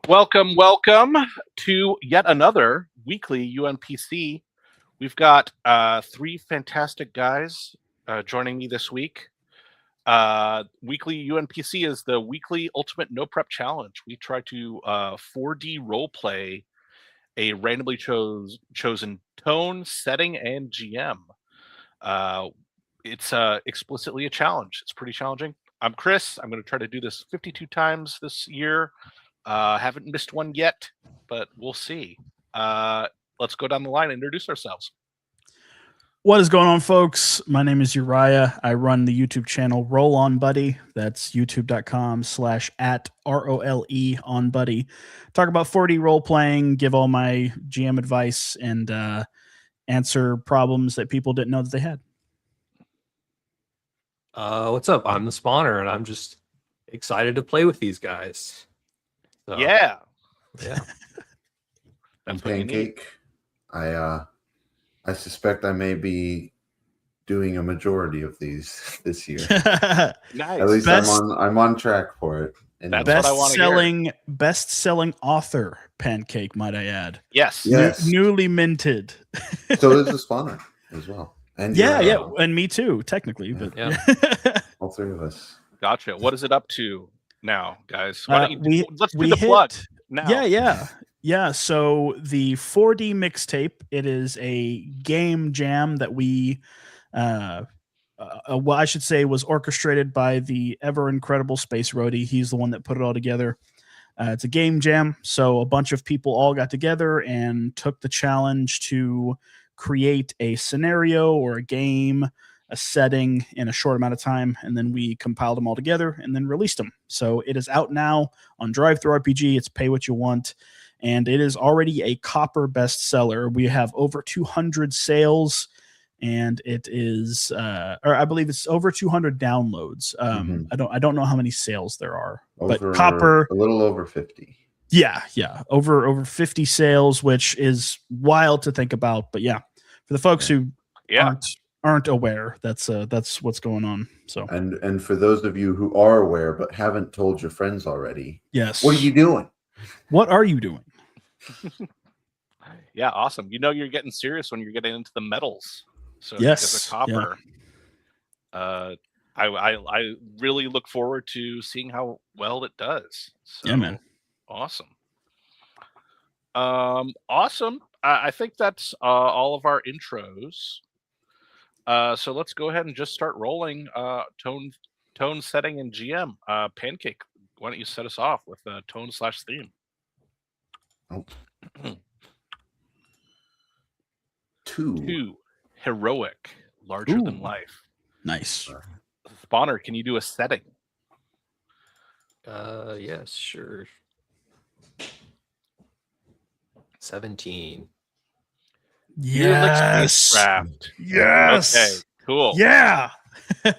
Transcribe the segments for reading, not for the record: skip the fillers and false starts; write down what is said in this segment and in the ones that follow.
Welcome to yet another weekly UNPC. We've got three fantastic guys joining me this week. Weekly UNPC is the weekly ultimate no prep challenge. We try to 4D roleplay a randomly chosen tone, setting, and GM. It's explicitly a challenge. It's pretty challenging. I'm Chris. I'm going to try to do this 52 times this year. Haven't missed one yet, but we'll see. Let's go down the line and introduce ourselves. What is going on, folks? My name is Uriah. I run the YouTube channel Roll On Buddy. That's youtube.com/@ROLE on Buddy. Talk about 4D role playing, give all my GM advice, and answer problems that people didn't know that they had. What's up? I'm the spawner, and I'm just excited to play with these guys. So, yeah. I'm Pancake. I suspect I may be doing a majority of these this year. Nice. At least I'm on track for it. And That's what I want to hear. Best-selling author, Pancake, might I add. Yes. Newly minted. So is the spawner as well. And and me too, technically. Yeah. But all three of us. Gotcha. What is it up to now, guys? let's do the plug now. Yeah. So the 4D mixtape, it is a game jam that we, well, I should say, was orchestrated by the ever incredible Space Roadie. He's the one that put it all together. It's a game jam, so a bunch of people all got together and took the challenge to create a scenario or a game, a setting in a short amount of time, and then we compiled them all together and then released them. So it is out now on RPG. It's pay what you want, and it is already a copper bestseller. We have over 200 sales, and it is, or I believe it's over 200 downloads. I don't know how many sales there are, but copper, a little over 50. Yeah, over 50 sales, which is wild to think about. But yeah, for the folks who aren't aware, that's what's going on. So and for those of you who are aware but haven't told your friends already, yes, what are you doing? What are you doing? Yeah, awesome. You know you're getting serious when you're getting into the metals. So yes, because of copper. Yeah. I really look forward to seeing how well it does. So, yeah, man. Awesome. Awesome. I think that's all of our intros. So let's go ahead and just start rolling tone, setting, and GM. Pancake, why don't you set us off with tone/theme? Oh. 2. Heroic. Larger than life. Nice. Spawner, can you do a setting? Yes, sure. 17. Yes. Yes. Okay, cool. Yeah.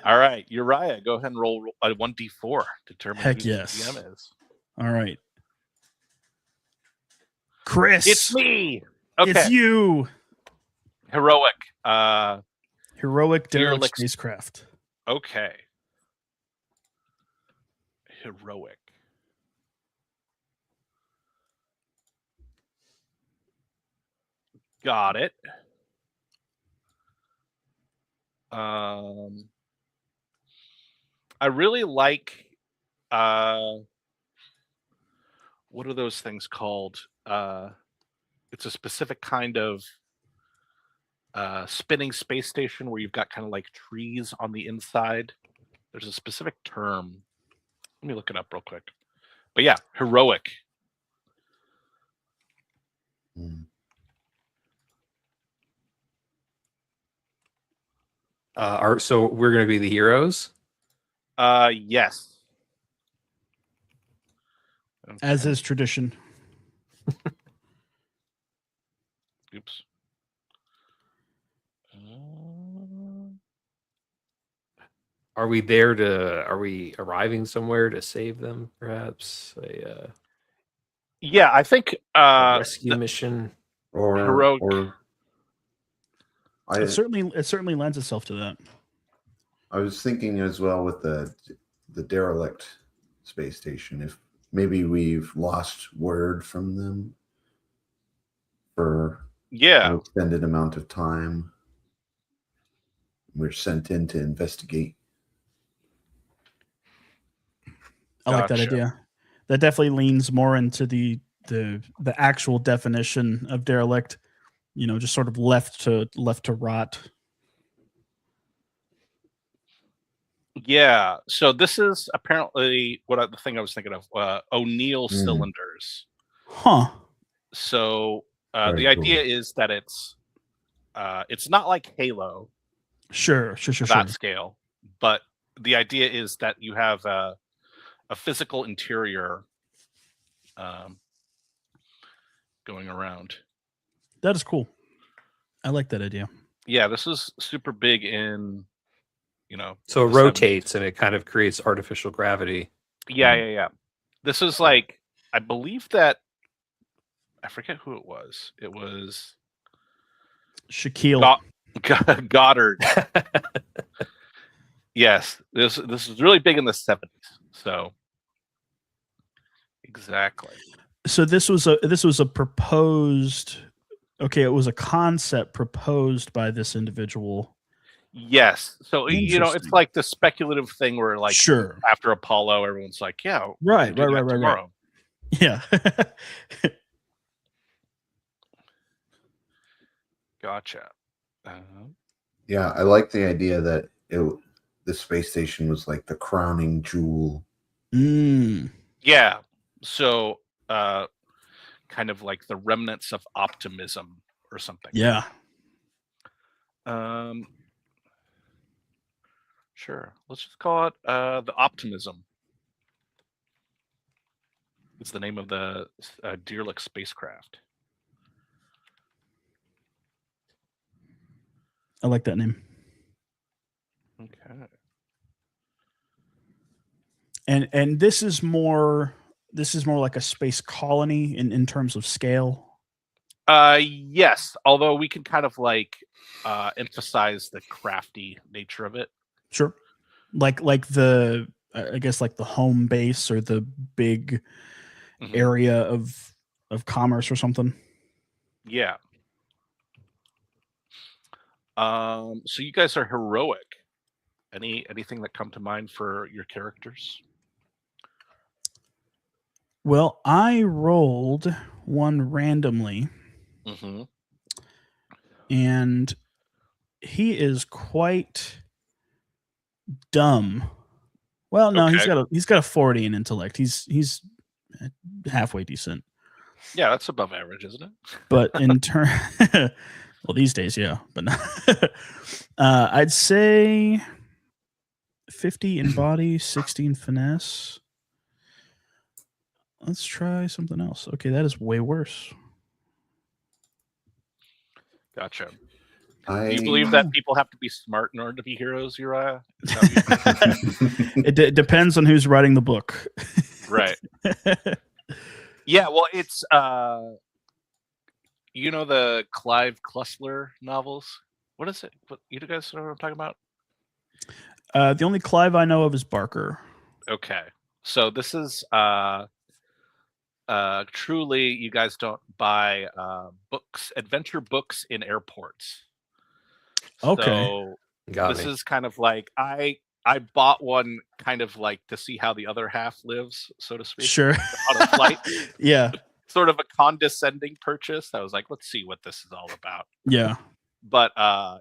All right, Uriah, go ahead and roll a 1d4. Determine Heck who yes. the GM is. All right. Chris. It's me. Okay. It's you. Heroic. Heroic derelict derelict spacecraft. Okay. Heroic. Got it. I really like what are those things called? It's a specific kind of spinning space station where you've got kind of like trees on the inside. There's a specific term. Let me look it up real quick. But yeah, heroic. So we're going to be the heroes? Yes. As is tradition. Oops. Are we arriving somewhere to save them, perhaps? Yeah, I think a rescue mission or heroic. It certainly lends itself to that. I was thinking as well with the derelict space station. maybe we've lost word from them for Yeah. an extended amount of time. We're sent in to investigate. I like that Gotcha. idea. That definitely leans more into the actual definition of derelict. Just sort of left to rot. Yeah. So this is apparently the thing I was thinking of. O'Neill cylinders. Huh. So Very the idea cool. is that it's not like Halo Sure. to that scale, but the idea is that you have a physical interior going around. That is cool. I like that idea. Yeah, this is super big in, So it the 70s. rotates and it kind of creates artificial gravity. Yeah. This is like, I believe that, I forget who it was. It was Shaquille. Goddard. Yes, this is really big in the 70s. So exactly. So this was a proposed. Okay, it was a concept proposed by this individual. Yes. So it's Interesting. like the speculative thing where like Sure. after Apollo, everyone's like, yeah, Right. tomorrow. Yeah. Gotcha. Yeah, I like the idea that the space station was like the crowning jewel. Yeah. So kind of like the remnants of optimism or something. Yeah. Sure. Let's just call it the Optimism. It's the name of the derelict spacecraft. I like that name. Okay. And this is more like a space colony in terms of scale. Yes, although we can kind of like emphasize the crafty nature of it. Sure. Like the I guess like the home base or the big area of commerce or something. Yeah. So you guys are heroic. Anything that come to mind for your characters? Well, I rolled one randomly, and he is quite dumb. Well, no, Okay. he's got a 40 in intellect. He's halfway decent. Yeah, that's above average, isn't it? But in turn, well, these days, yeah, but I'd say 50 in body, 60 in finesse. Let's try something else. Okay, that is way worse. Gotcha. Do you believe that people have to be smart in order to be heroes, Uriah? It depends on who's writing the book. Right. Yeah, well, it's the Clive Cussler novels. What is it? What you guys know what I'm talking about? The only Clive I know of is Barker. Okay, so this is truly you guys don't buy adventure books in airports. Okay. So this is kind of like I bought one kind of like to see how the other half lives, so to speak. Sure. On a flight. Yeah. Sort of a condescending purchase. I was like, let's see what this is all about. Yeah. But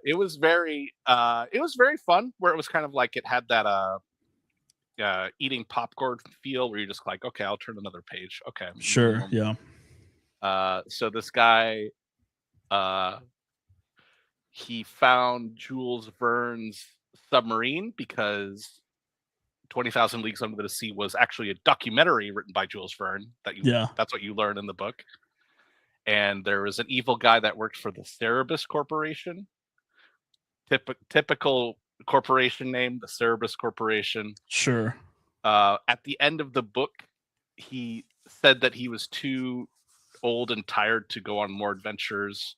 it was very fun, where it was kind of like it had that eating popcorn feel where you're just like, okay, I'll turn another page. Okay. Sure. Yeah. So this guy he found Jules Verne's submarine because 20,000 Leagues Under the Sea was actually a documentary written by Jules Verne. That's what you learn in the book. And there was an evil guy that worked for the Cerberus Corporation. Typical corporation name, the Cerberus Corporation. Sure. At the end of the book, he said that he was too old and tired to go on more adventures,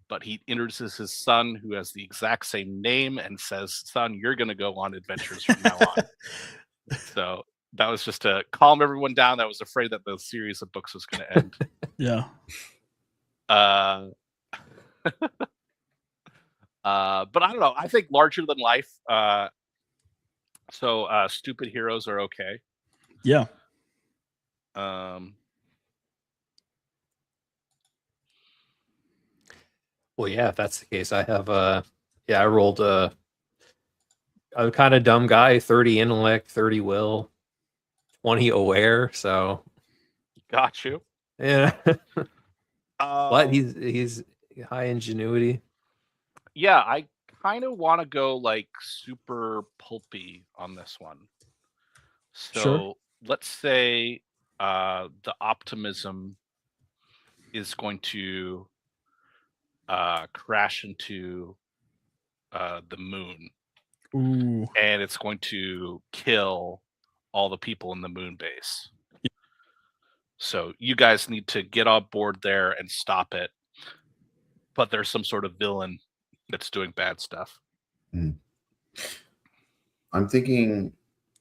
but he introduces his son, who has the exact same name, and says, son, you're going to go on adventures from now on. So That was just to calm everyone down that was afraid that the series of books was going to end. Yeah. But I don't know. I think larger than life. So stupid heroes are okay. Yeah. Well, yeah, if that's the case, I have I rolled I'm a kind of dumb guy, 30 intellect, 30 will, 20 aware, so Got you. yeah. But he's high ingenuity. Yeah, I kind of want to go like super pulpy on this one. So Sure. let's say the optimism is going to crash into the moon, Ooh. and it's going to kill all the people in the moon base. So you guys need to get on board there and stop it. But there's some sort of villain that's doing bad stuff. I'm thinking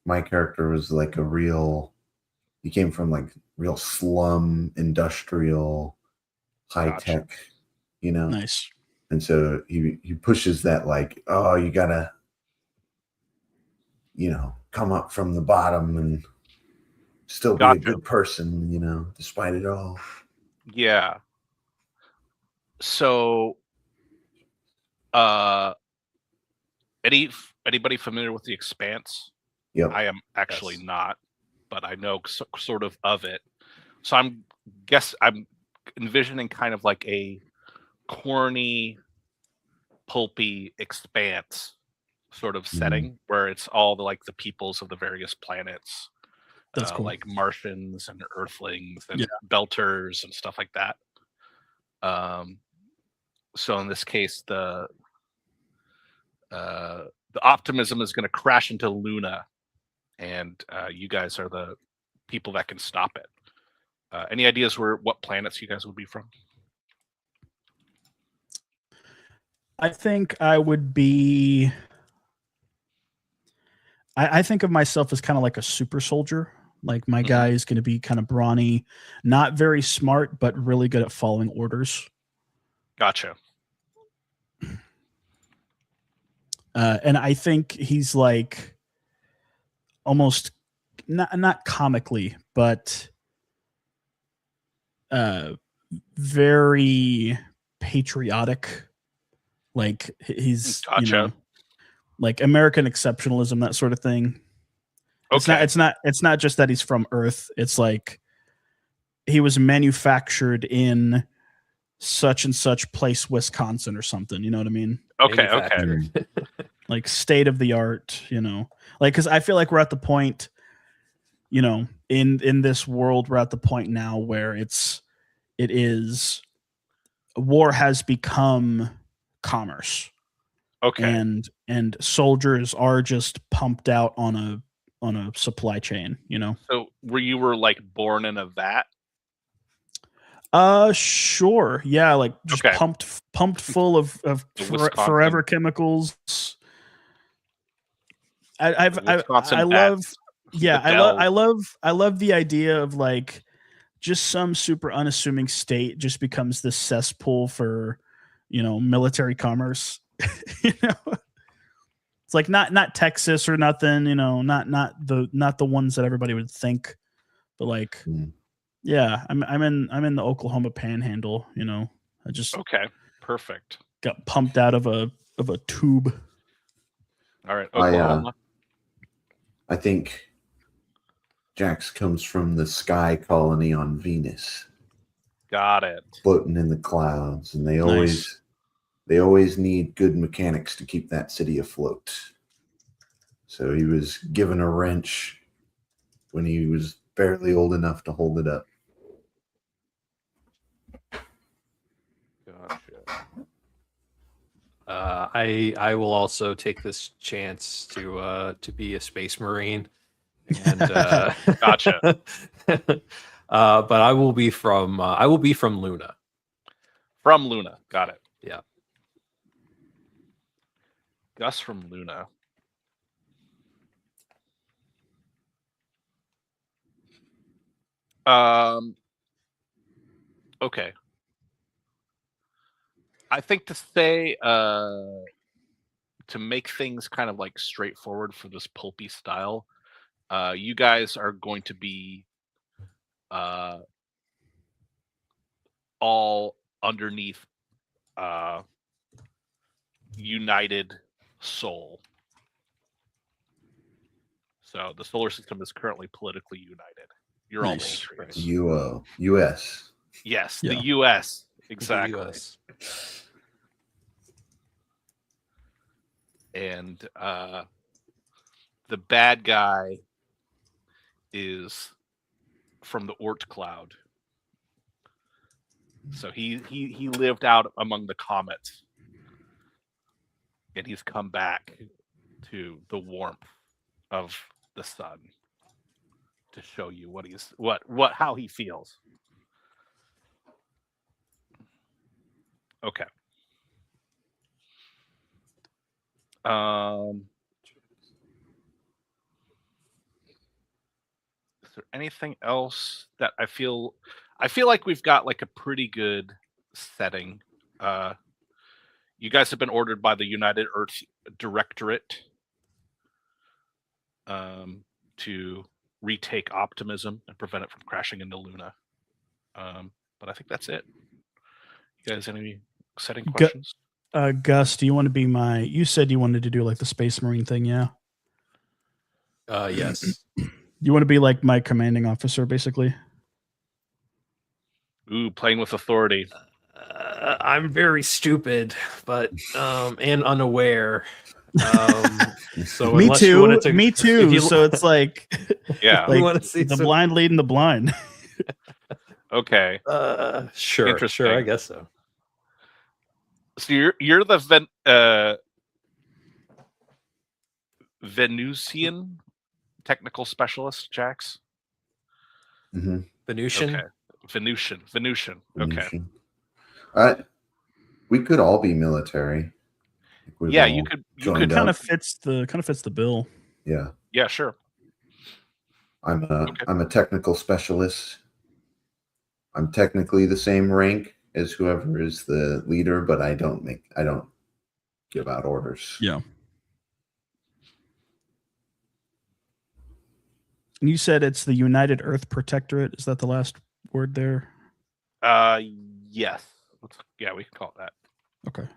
my character was like he came from like real slum, industrial, high tech, Nice. And so he pushes that like, oh, you gotta, come up from the bottom and still be a good person, despite it all. Yeah. So, anybody familiar with The Expanse? Yep. I am actually not, but I know sort of it. So I'm envisioning kind of like a corny, pulpy Expanse sort of setting where it's all the peoples of the various planets. That's cool. Like Martians and Earthlings and Belters and stuff like that. So in this case, the optimism is going to crash into Luna, and you guys are the people that can stop it. Any ideas what planets you guys would be from? I think I would be. I think of myself as kind of like a super soldier. Like my guy is going to be kind of brawny, not very smart, but really good at following orders. Gotcha. And I think he's like almost not comically, but very patriotic. Like he's gotcha. Like American exceptionalism, that sort of thing. Okay. It's not just that he's from Earth. It's like he was manufactured in such and such place, Wisconsin or something. You know what I mean? Okay. Like state of the art, like, because I feel like we're at the point, in this world, we're at the point now where war has become commerce. Okay. And soldiers are just pumped out on a supply chain, So you were like born in a vat? Sure. Yeah, like just pumped full of forever chemicals. I love the idea of like just some super unassuming state just becomes this cesspool for military commerce. It's like not Texas or nothing, not the ones that everybody would think, but like yeah, I'm in the Oklahoma Panhandle, I just perfect. Got pumped out of a tube. All right, Oklahoma. I think Jax comes from the sky colony on Venus. Got it. Floating in the clouds, and they always need good mechanics to keep that city afloat. So he was given a wrench when he was barely old enough to hold it up. Gotcha. I will also take this chance to be a space marine, and gotcha. But I will be from Luna. From Luna, got it. Yeah. Gus from Luna. Okay. I think to say to make things kind of like straightforward for this pulpy style, you guys are going to be all underneath United Sol. So the solar system is currently politically united. You're all Nice. patriots. U.S. Yes, Yeah. the U.S. The Exactly. US. And the bad guy is from the Oort cloud. So he lived out among the comets, and he's come back to the warmth of the sun to show you how he feels. Okay. Is there anything else that I feel like we've got like a pretty good setting? You guys have been ordered by the United Earth Directorate to retake optimism and prevent it from crashing into Luna. But I think that's it. You guys, any setting questions? Gus, do you want to be you said you wanted to do like the Space Marine thing, yeah? Yes. You want to be like my commanding officer, basically? Ooh, playing with authority. I'm very stupid, but and unaware. So Me unless you too. wanted to, Me if too. you- So it's like, Yeah. You like wanna see the some- blind leading the blind. Okay. Sure, Interesting. I guess so. So you're the Venusian technical specialist, Jax? Mm-hmm. Venusian. Okay. Venusian. Okay. We could all be military. We've Yeah, all you could joined Kind up. of fits the bill. Yeah, Yeah, sure. I'm Okay. a technical specialist. I'm technically the same rank as whoever is the leader, but I don't give out orders. Yeah. And you said it's the United Earth Protectorate. Is that the last word there? Yes. Yeah, we can call it that. Okay.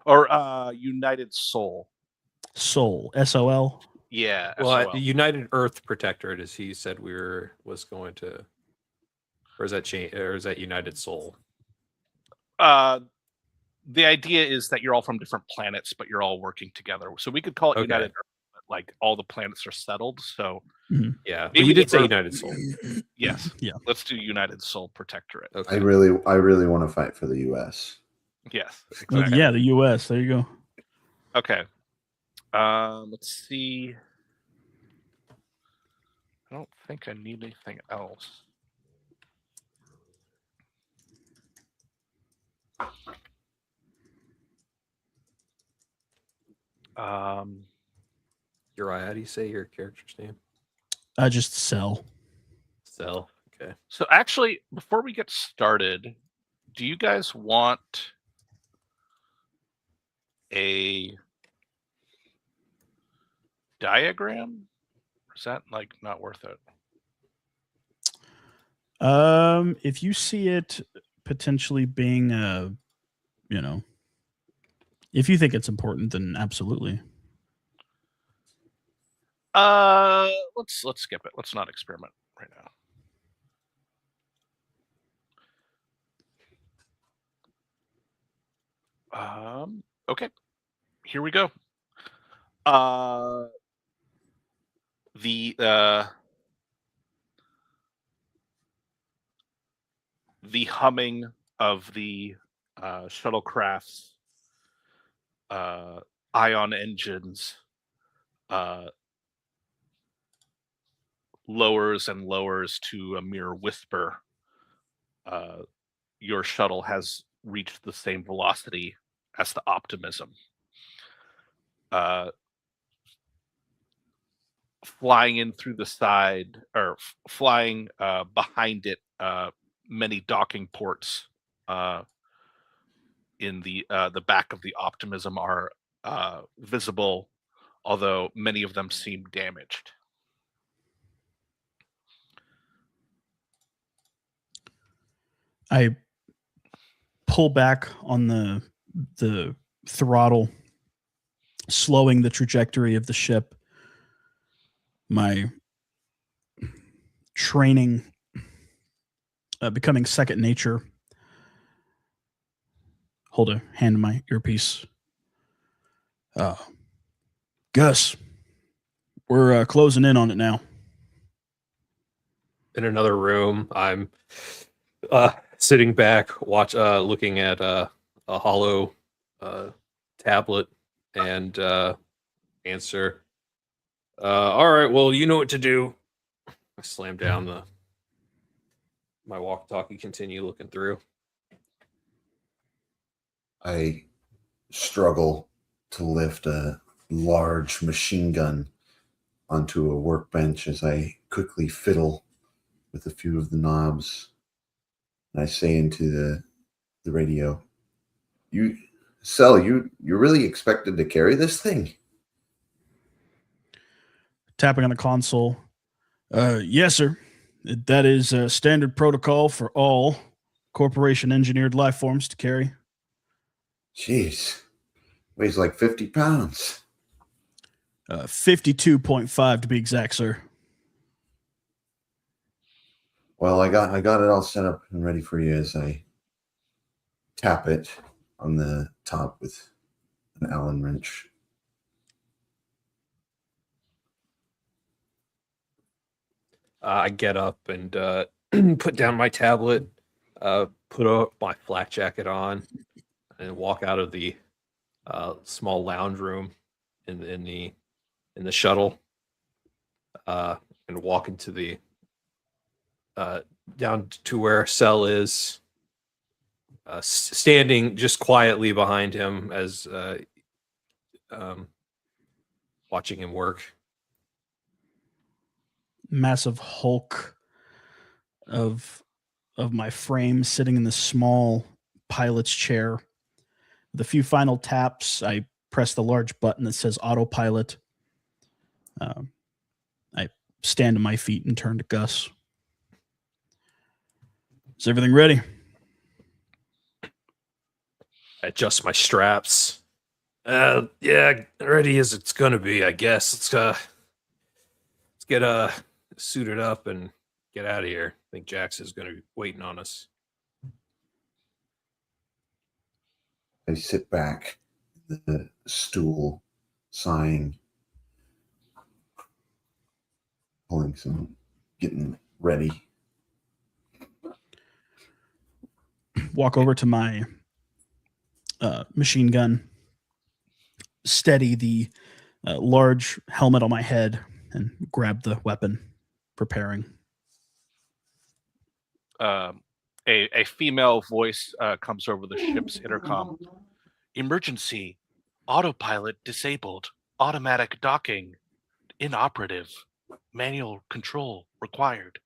Or United Soul. Soul. SOL. Yeah. Well, SOL. United Earth Protectorate, as he said, was going to, or is that United Soul? The idea is that you're all from different planets, but you're all working together. So we could call it Okay. United Earth, but like all the planets are settled. So Yeah, but Maybe you did the say Earth- United Soul. yes, Yeah. let's do United Soul Protectorate. Okay. I really want to fight for the U.S. Yes, Well, exactly. yeah, the U.S. There you go. Okay. Let's see. I don't think I need anything else. Uriah, how do you say your character's name? Just sell. Cell. Okay. So actually, before we get started, do you guys want a diagram? Or is that like not worth it? If you see it potentially being if you think it's important, then absolutely. Let's skip it. Let's not experiment right now. Okay. Here we go. The humming of the shuttlecraft's ion engines lowers and lowers to a mere whisper. Your shuttle has reached the same velocity as the optimism. flying in through the side or flying behind it. Many docking ports in the back of the Optimism are visible, although many of them seem damaged. I pull back on the throttle, slowing the trajectory of the ship. My training becoming second nature. Hold a hand in my earpiece. Gus, we're closing in on it now. In another room, I'm sitting back, looking at a hollow tablet, and answer. All right, well, you know what to do. I slam down my walkie-talkie, continue looking through. I struggle to lift a large machine gun onto a workbench as I quickly fiddle with a few of the knobs. And I say into the radio, you really expected to carry this thing? Tapping on the console. Yes, sir. That is a standard protocol for all corporation engineered life forms to carry. Jeez. Weighs like 50 pounds. 52.5 to be exact, sir. Well, I got it all set up and ready for you as I tap it on the top with an Allen wrench. I get up and put down my tablet, put my flak jacket on, and walk out of the small lounge room in the shuttle, and walk into the down to where Cell is, standing just quietly behind him as watching him work. Massive hulk of my frame sitting in the small pilot's chair. With a few final taps, I press the large button that says autopilot. I stand to my feet and turn to Gus. Is everything ready? I adjust my straps. Yeah, ready as it's gonna be, I guess. Let's get suited up and get out of here. I think Jax is gonna be waiting on us. I sit back in the stool, sighing, getting ready. Walk over to my machine gun, steady the large helmet on my head, and grab the weapon, preparing. A female voice comes over the ship's intercom. Emergency. Autopilot disabled. Automatic docking inoperative. Manual control required.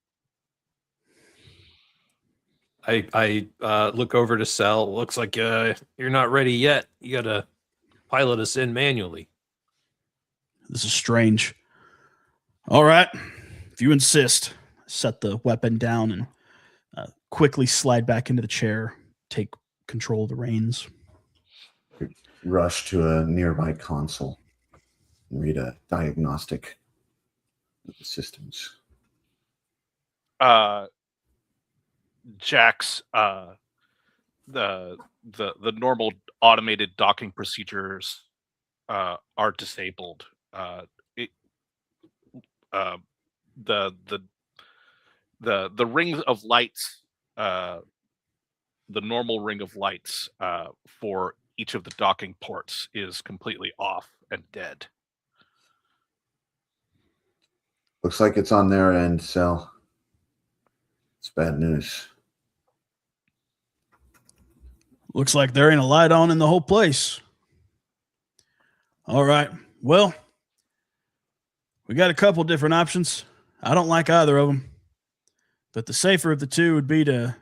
I look over to Cell. Looks like you're not ready yet. You gotta pilot us in manually. This is strange. All right, if you insist. Set the weapon down and quickly slide back into the chair, take control of the reins. Rush to a nearby console and read a diagnostic of the systems. Jax, the normal automated docking procedures are disabled. The rings of lights, the normal ring of lights for each of the docking ports is completely off and dead. Looks like it's on their end, Cell. It's bad news. Looks like there ain't a light on in the whole place. All right. Well, We got a couple different options. I don't like either of them, but the safer of the two would be to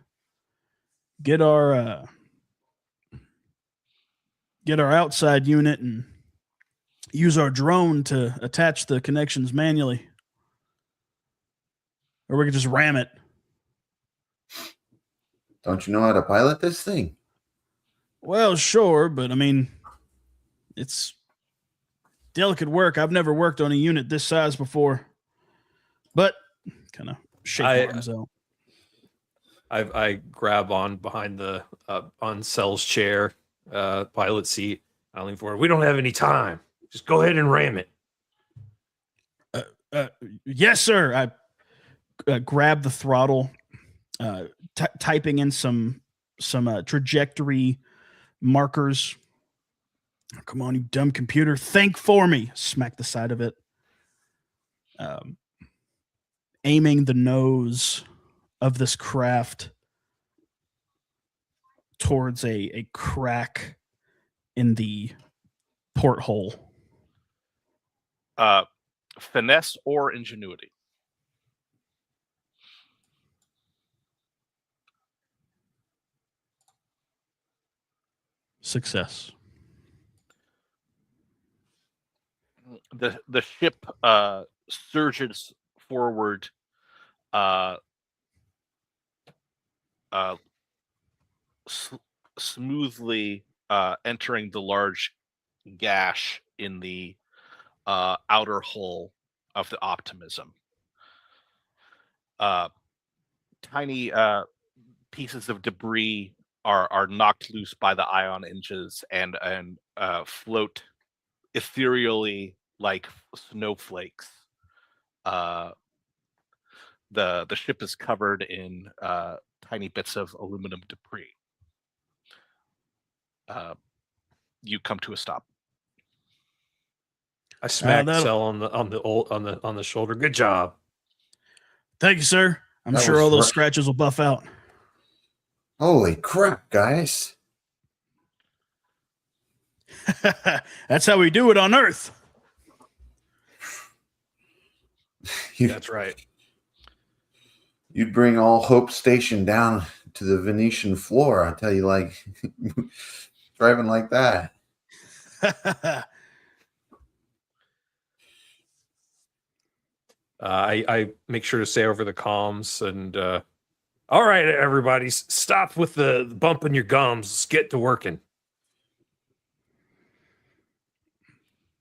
get our outside unit and use our drone to attach the connections manually, or we could just ram it. Don't you know how to pilot this thing? Well, sure, but I mean, it's delicate work. I've never worked on a unit this size before, but kind of shake arms out. I grab on behind the on Cell's chair, pilot seat. I lean forward. We don't have any time. Just go ahead and ram it. Yes, sir. I grab the throttle, typing in some trajectory markers. Oh, come on, you dumb computer! Think for me. Smack the side of it. Aiming the nose of this craft towards a crack in the porthole. Finesse or ingenuity? Success. The ship surges forward, smoothly entering the large gash in the outer hull of the Optimism. Tiny pieces of debris are knocked loose by the ion engines and float ethereally like snowflakes. The ship is covered in tiny bits of aluminum debris. You come to a stop. I smacked Cell on the shoulder. Good job. Thank you, sir. I'm sure all those scratches will buff out. Holy crap, guys. That's how we do it on Earth. That's right. You'd bring all Hope Station down to the Venetian floor. I tell you, like, driving like that. I make sure to say over the comms and all right, everybody, stop with the bumping your gums. Let's get to working.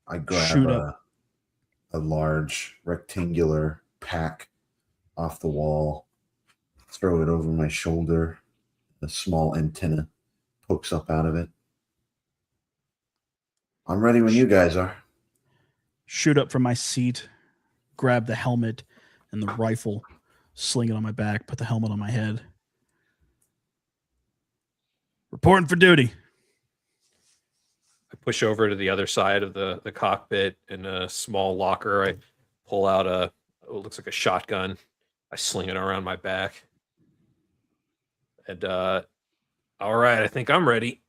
I grab a large rectangular pack off the wall, throw it over my shoulder. A small antenna pokes up out of it. I'm ready when you guys are. Shoot up from my seat, grab the helmet and the rifle, sling it on my back, put the helmet on my head. Reporting for duty. I push over to the other side of the cockpit in a small locker. I pull out it looks like a shotgun. I sling it around my back. And all right, I think I'm ready.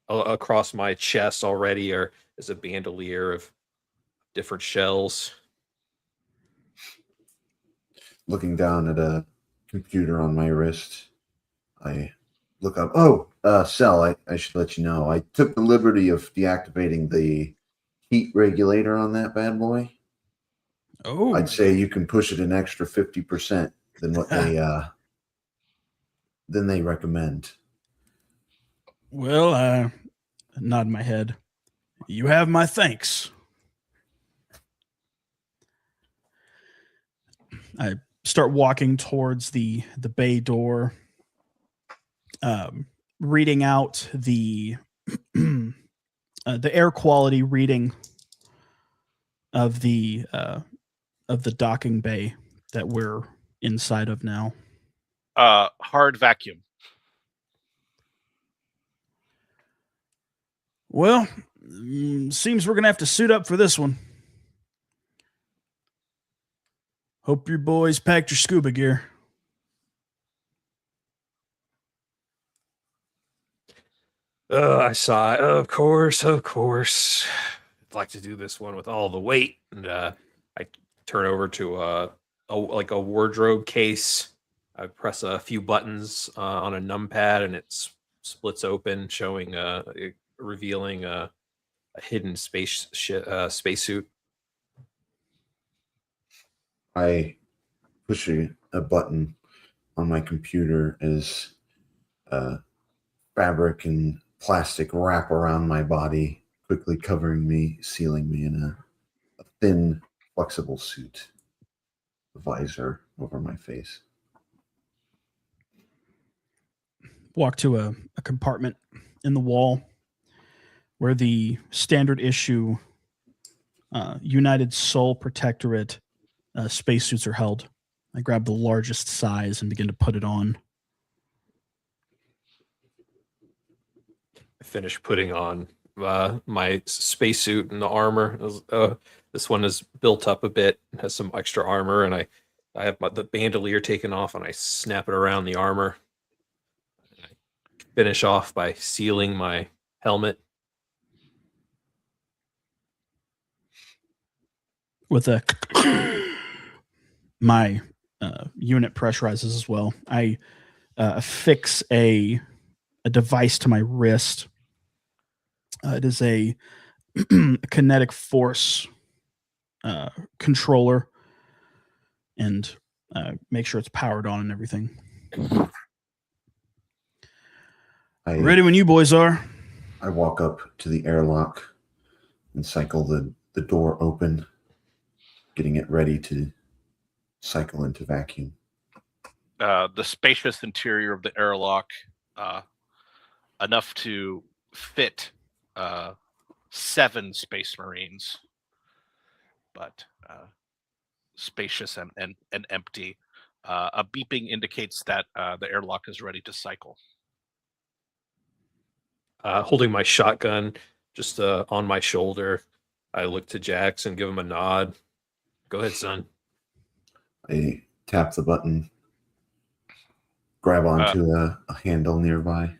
Across my chest already is a bandolier of different shells. Looking down at a computer on my wrist, I look up. Oh, Cell, I should let you know. I took the liberty of deactivating the heat regulator on that bad boy. Oh. I'd say you can push it an extra 50% than what they recommend. Well, I nod my head. You have my thanks. I start walking towards the bay door, reading out the air quality reading of the docking bay that we're inside of now. Hard vacuum. Well, seems we're gonna have to suit up for this one. Hope your boys packed your scuba gear. I saw it. Of course. like to do this one with all the weight. And I turn over to a wardrobe case. I press a few buttons on a numpad, and it splits open, showing revealing a hidden spacesuit. I push a button on my computer as fabric and plastic wrap around my body, quickly covering me, sealing me in a thin, flexible suit. A visor over my face. Walk to a compartment in the wall where the standard issue United Sol Protectorate spacesuits are held. I grab the largest size and begin to put it on. I finish putting on my spacesuit and the armor. This one is built up a bit and has some extra armor, and I have the bandolier taken off, and I snap it around the armor. I finish off by sealing my helmet. With my unit pressurizes as well. I affix a device to my wrist. It is a kinetic force controller, and make sure it's powered on and everything. Ready when you boys are. I walk up to the airlock and cycle the door open, getting it ready to cycle into vacuum. The spacious interior of the airlock, enough to fit 7 Space Marines, but spacious and empty. A beeping indicates that the airlock is ready to cycle. Holding my shotgun just on my shoulder, I look to Jax and give him a nod. Go ahead, son. I tap the button, grab onto a handle nearby.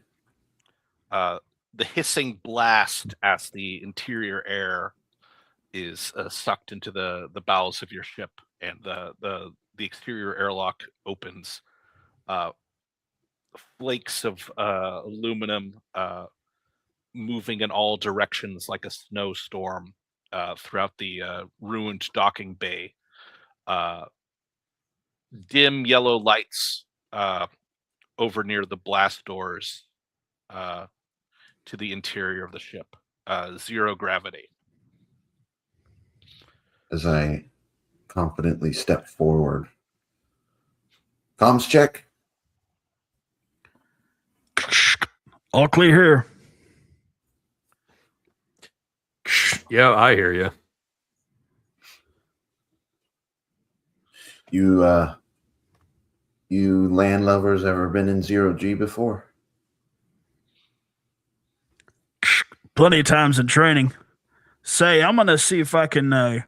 The hissing blast as the interior air is sucked into the bowels of your ship, and the exterior airlock opens. Flakes of aluminum moving in all directions like a snowstorm throughout the ruined docking bay. Dim yellow lights over near the blast doors to the interior of the ship. Zero gravity. As I confidently step forward. Comms check. All clear here. Yeah, I hear you. You land lovers ever been in 0G before? Plenty of times in training. Say, I'm going to see if I can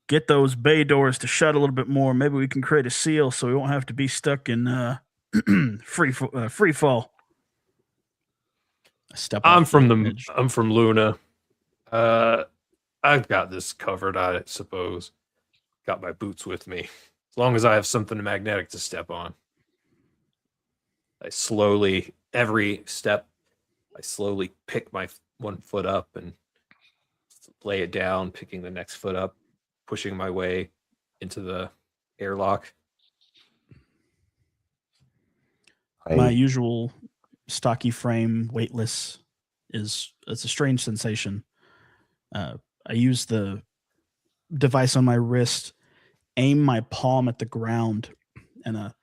get those bay doors to shut a little bit more. Maybe we can create a seal so we won't have to be stuck in free fall. I'm from Luna. I've got this covered, I suppose. Got my boots with me. As long as I have something magnetic to step on. Every step, I slowly pick my one foot up and lay it down, picking the next foot up, pushing my way into the airlock. My usual stocky frame, weightless, it's a strange sensation. I use the device on my wrist, aim my palm at the ground, and a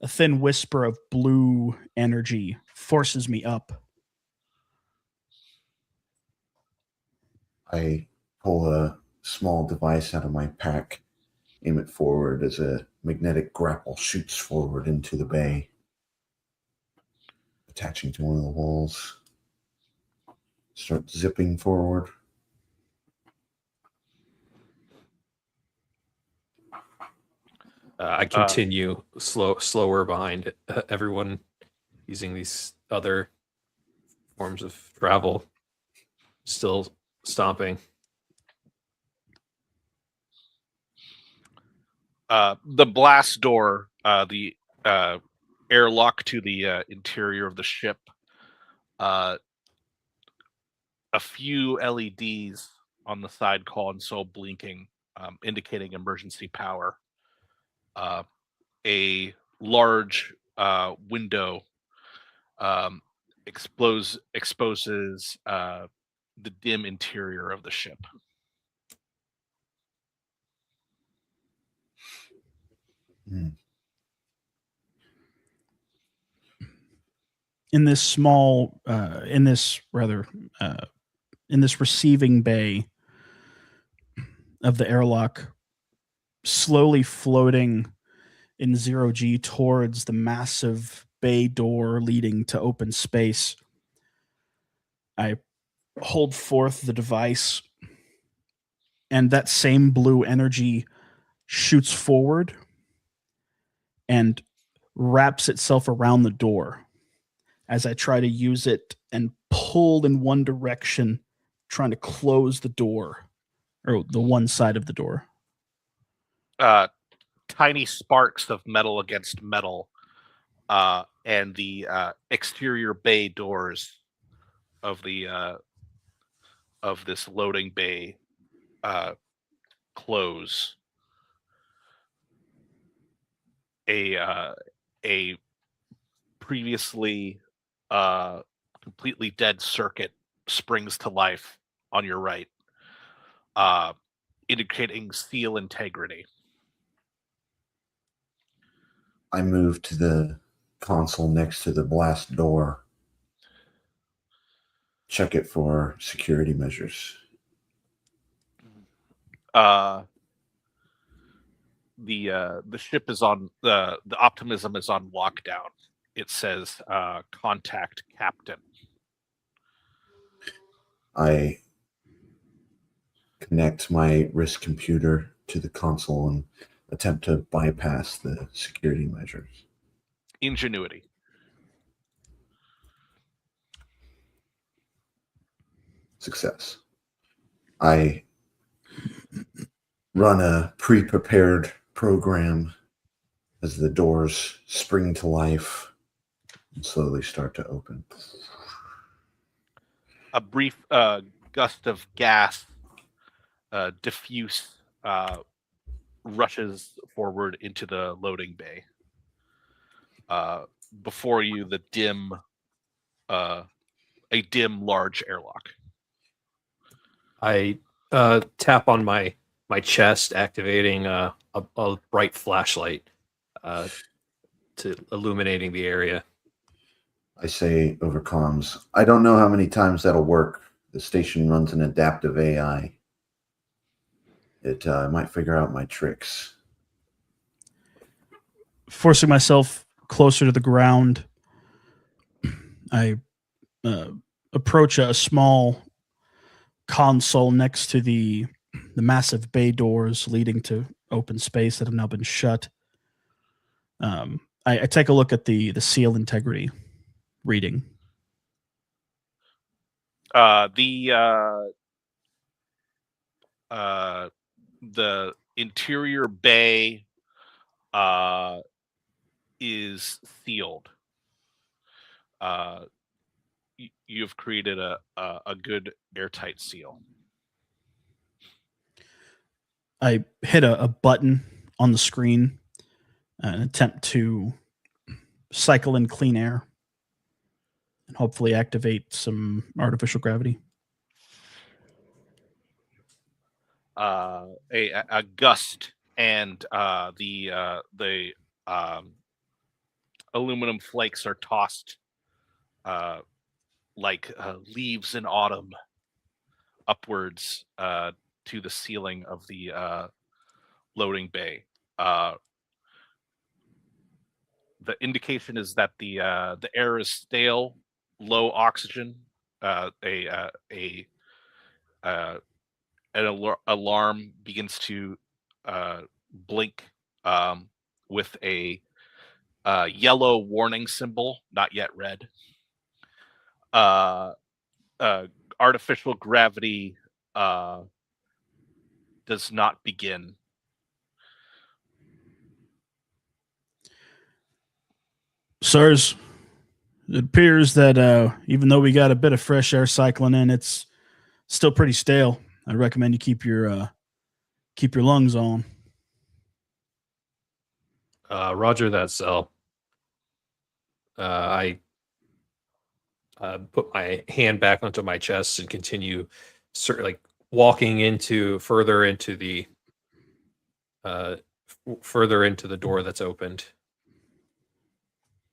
thin whisper of blue energy forces me up. I pull a small device out of my pack, aim it forward as a magnetic grapple shoots forward into the bay, attaching to one of the walls. Start zipping forward. I continue slower behind everyone using these other forms of travel, still stomping. The blast door, the airlock to the interior of the ship. A few LEDs on the side console blinking, indicating emergency power. A large window exposes the dim interior of the ship. In this small, in this receiving bay of the airlock, slowly floating in 0G towards the massive bay door leading to open space, I hold forth the device, and that same blue energy shoots forward and wraps itself around the door as I try to use it and pull in one direction, trying to close the door, or the one side of the door. Tiny sparks of metal against metal, and the exterior bay doors of the of this loading bay close. A previously completely dead circuit springs to life on your right, indicating seal integrity. I move to the console next to the blast door. Check it for security measures. The ship is on the Optimism is on lockdown. It says contact captain. I connect my wrist computer to the console and attempt to bypass the security measures. Ingenuity. Success. I run a pre-prepared program as the doors spring to life and slowly start to open. A brief gust of gas, diffuse, rushes forward into the loading bay. Before you, the dim, a dim, large airlock. I tap on my chest, activating a bright flashlight to illuminating the area. I say over comms, I don't know how many times that'll work. The station runs an adaptive AI. It might figure out my tricks. Forcing myself closer to the ground, I approach a small console next to the massive bay doors leading to open space that have now been shut. I take a look at the seal integrity reading. The interior bay is sealed. You've created a good airtight seal. I hit a button on the screen, an attempt to cycle in clean air and hopefully activate some artificial gravity. A gust and the aluminum flakes are tossed like leaves in autumn upwards to the ceiling of the loading bay. The indication is that the air is stale, low oxygen. An alarm begins to blink with a yellow warning symbol, not yet red. Artificial gravity does not begin. Sirs, it appears that even though we got a bit of fresh air cycling in, it's still pretty stale. I recommend you keep your lungs on. Roger that, Cell. I put my hand back onto my chest and continue, walking further into the door that's opened,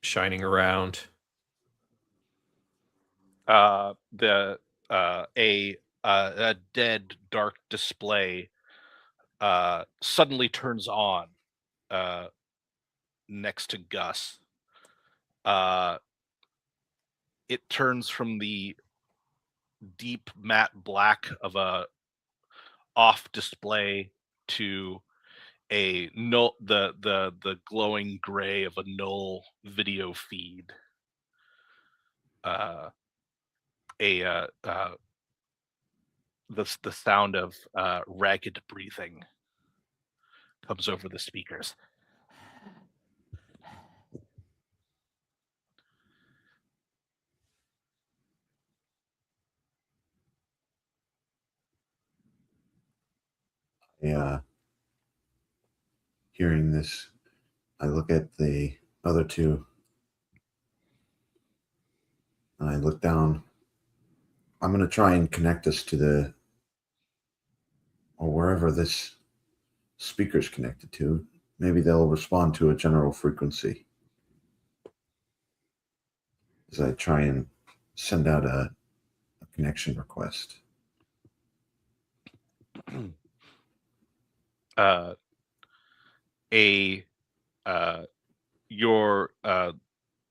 shining around. A dead dark display suddenly turns on next to Gus. It turns from the deep matte black of a off display to a null, the glowing gray of a null video feed. The sound of ragged breathing comes over the speakers. Yeah. Hearing this, I look at the other two and I look down. I'm going to try and connect us to or wherever this speaker's connected to. Maybe they'll respond to a general frequency as I try and send out a connection request.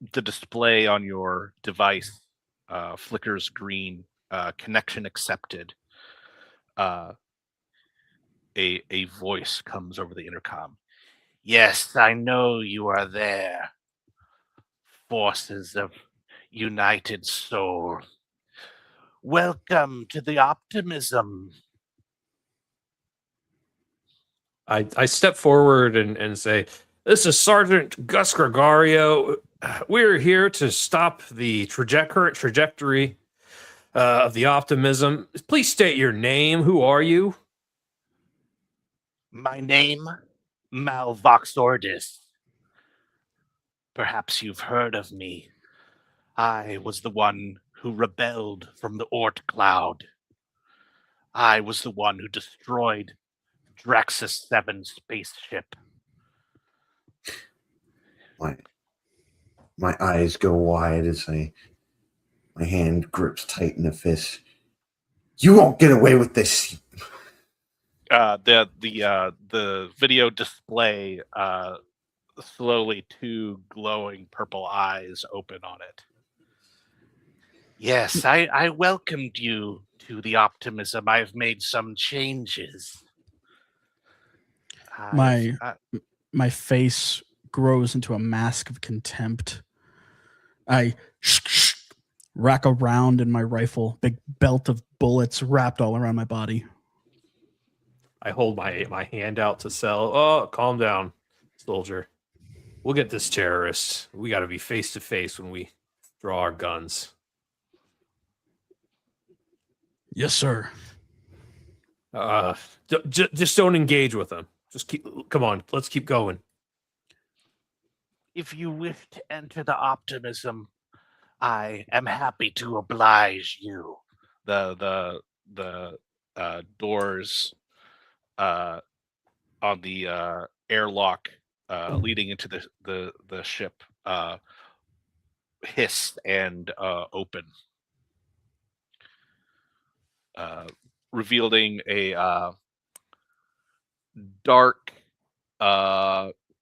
The display on your device flickers green. Connection accepted. A voice comes over the intercom. Yes, I know you are there. Forces of united soul. Welcome to the optimism. I step forward and say, "This is Sergeant Gus Gregario. We're here to stop the current trajectory of the optimism. Please state your name. Who are you?" My name, Malvox Ordis. Perhaps you've heard of me. I was the one who rebelled from the Oort Cloud. I was the one who destroyed Draxus 7 spaceship. My eyes go wide as my hand grips tight in a fist. You won't get away with this. The video display, slowly two glowing purple eyes open on it. Yes, I welcomed you to the optimism. I've made some changes. My face grows into a mask of contempt. I rack around in my rifle, big belt of bullets wrapped all around my body. I hold my hand out to Cell. "Oh, calm down, soldier. We'll get this terrorist. We got to be face to face when we draw our guns." Yes, sir. Just don't engage with them. Come on, let's keep going. If you wish to enter the optimism, I am happy to oblige you. The doors on the airlock leading into the ship hiss and open, revealing a dark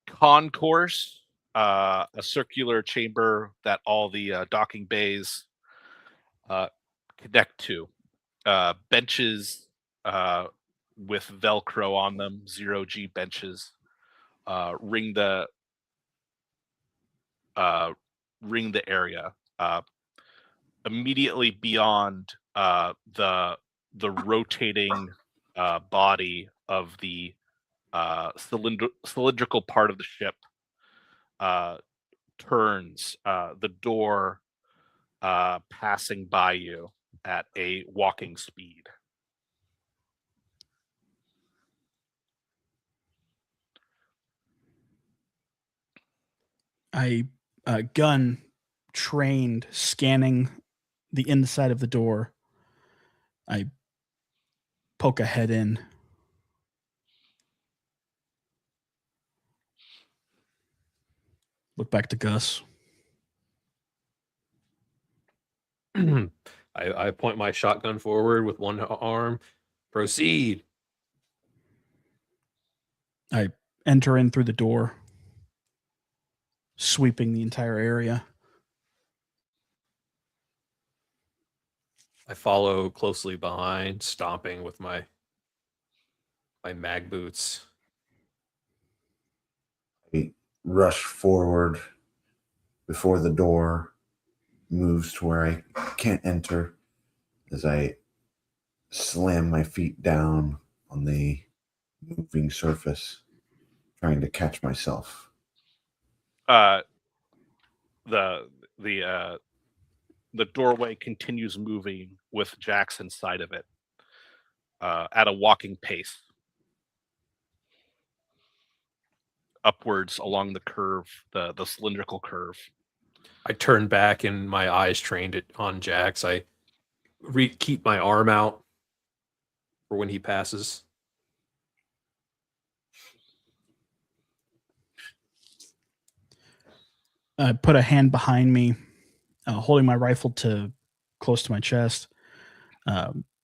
concourse, a circular chamber that all the docking bays connect to. Benches with Velcro on them, 0G benches, ring the area. Immediately beyond the rotating body of the cylindrical part of the ship, turns, the door passing by you at a walking speed. I gun trained scanning the inside of the door. I poke a head in. Look back to Gus. I point my shotgun forward with one arm. Proceed. I enter in through the door, sweeping the entire area. I follow closely behind, stomping with my mag boots. I rush forward before the door moves to where I can't enter as I slam my feet down on the moving surface, trying to catch myself. The doorway continues moving with Jax inside of it at a walking pace upwards along the curve, the cylindrical curve. I turn back and my eyes trained on Jax. I keep my arm out for when he passes. I put a hand behind me, holding my rifle close to my chest,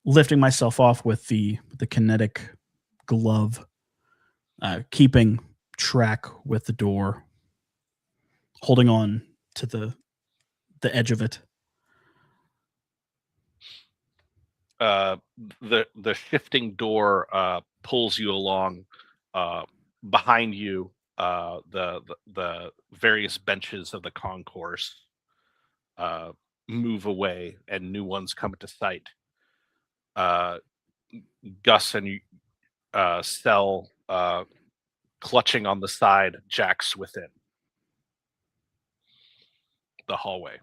lifting myself off with the kinetic glove, keeping track with the door, holding on to the edge of it. The shifting door pulls you along. Behind you, the various benches of the concourse move away, and new ones come into sight. Gus and Cell clutching on the side, Jax within the hallway.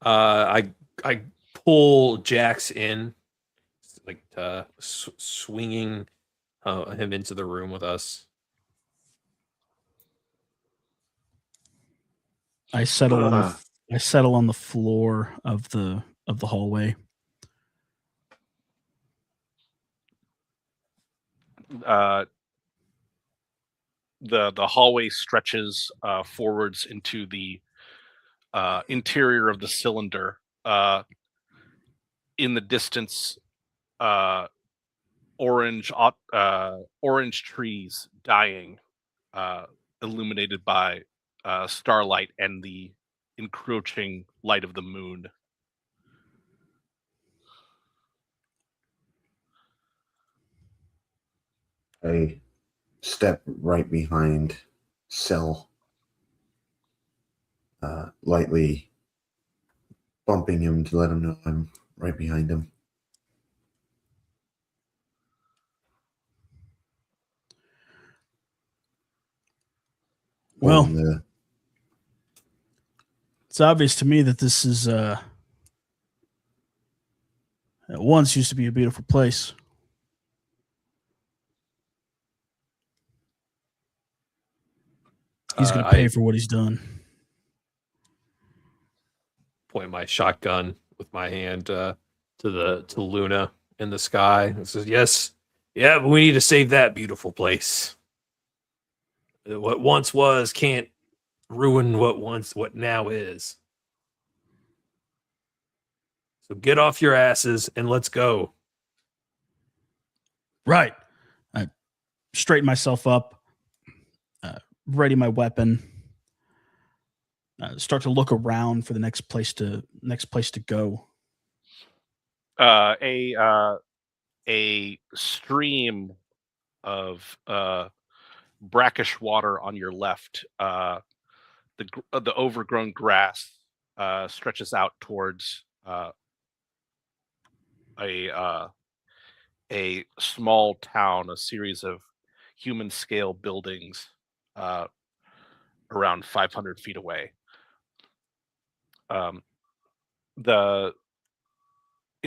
I pull Jax in, like swinging him into the room with us. I settle on the floor of the hallway. The hallway stretches forwards into the interior of the cylinder. In the distance, orange trees dying, illuminated by starlight and the encroaching light of the moon. I step right behind Cell, lightly bumping him to let him know I'm right behind him. Well, it's obvious to me that this is it once used to be a beautiful place. He's going to pay for what he's done. Point my shotgun with my hand to Luna in the sky and says, "Yes, yeah, but we need to save that beautiful place. What once was can't ruin what now is. So get off your asses and let's go." Right. I straighten myself up, ready my weapon, start to look around for the next place to go. A stream of brackish water on your left. The overgrown grass stretches out towards a small town, a series of human scale buildings around 500 feet away. In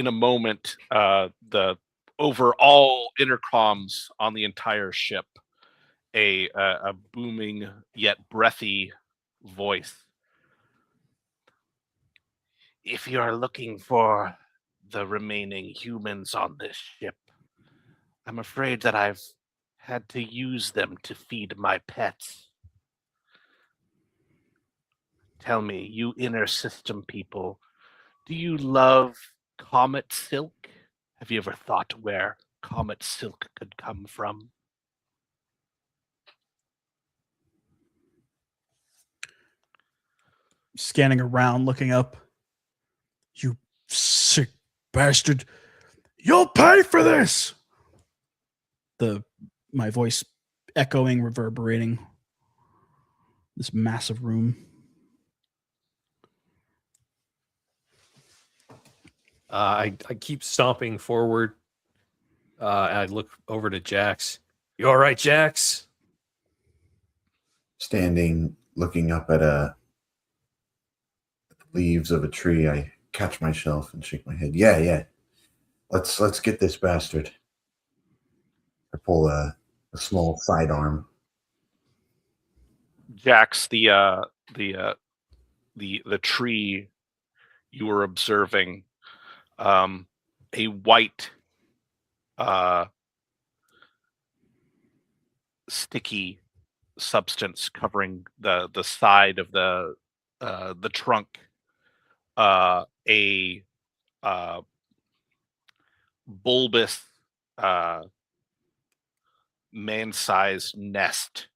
a moment, the over all intercoms on the entire ship, a booming yet breathy voice. If you are looking for the remaining humans on this ship, I'm afraid that I've had to use them to feed my pets. Tell me, you inner system people, do you love comet silk? Have you ever thought where comet silk could come from? Scanning around, looking up. You sick bastard. You'll pay for this! My voice echoing, reverberating this massive room. I keep stomping forward. And I look over to Jax. You all right, Jax? Standing, looking up at the leaves of a tree, I catch myself and shake my head. Yeah. Let's get this bastard. I pull a small sidearm. Jax, the tree you were observing, a white, sticky substance covering the side of the trunk, a bulbous, man-sized nest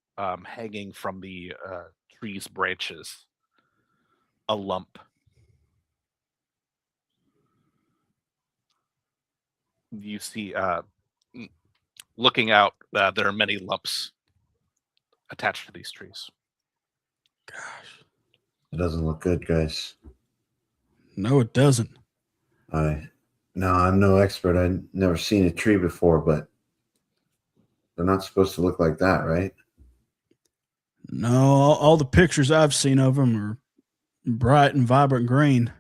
hanging from the tree's branches, a lump. You see, looking out, there are many lumps attached to these trees. Gosh. It doesn't look good, guys. No, it doesn't. I'm no expert. I've never seen a tree before, but they're not supposed to look like that, right? No, all the pictures I've seen of them are bright and vibrant green.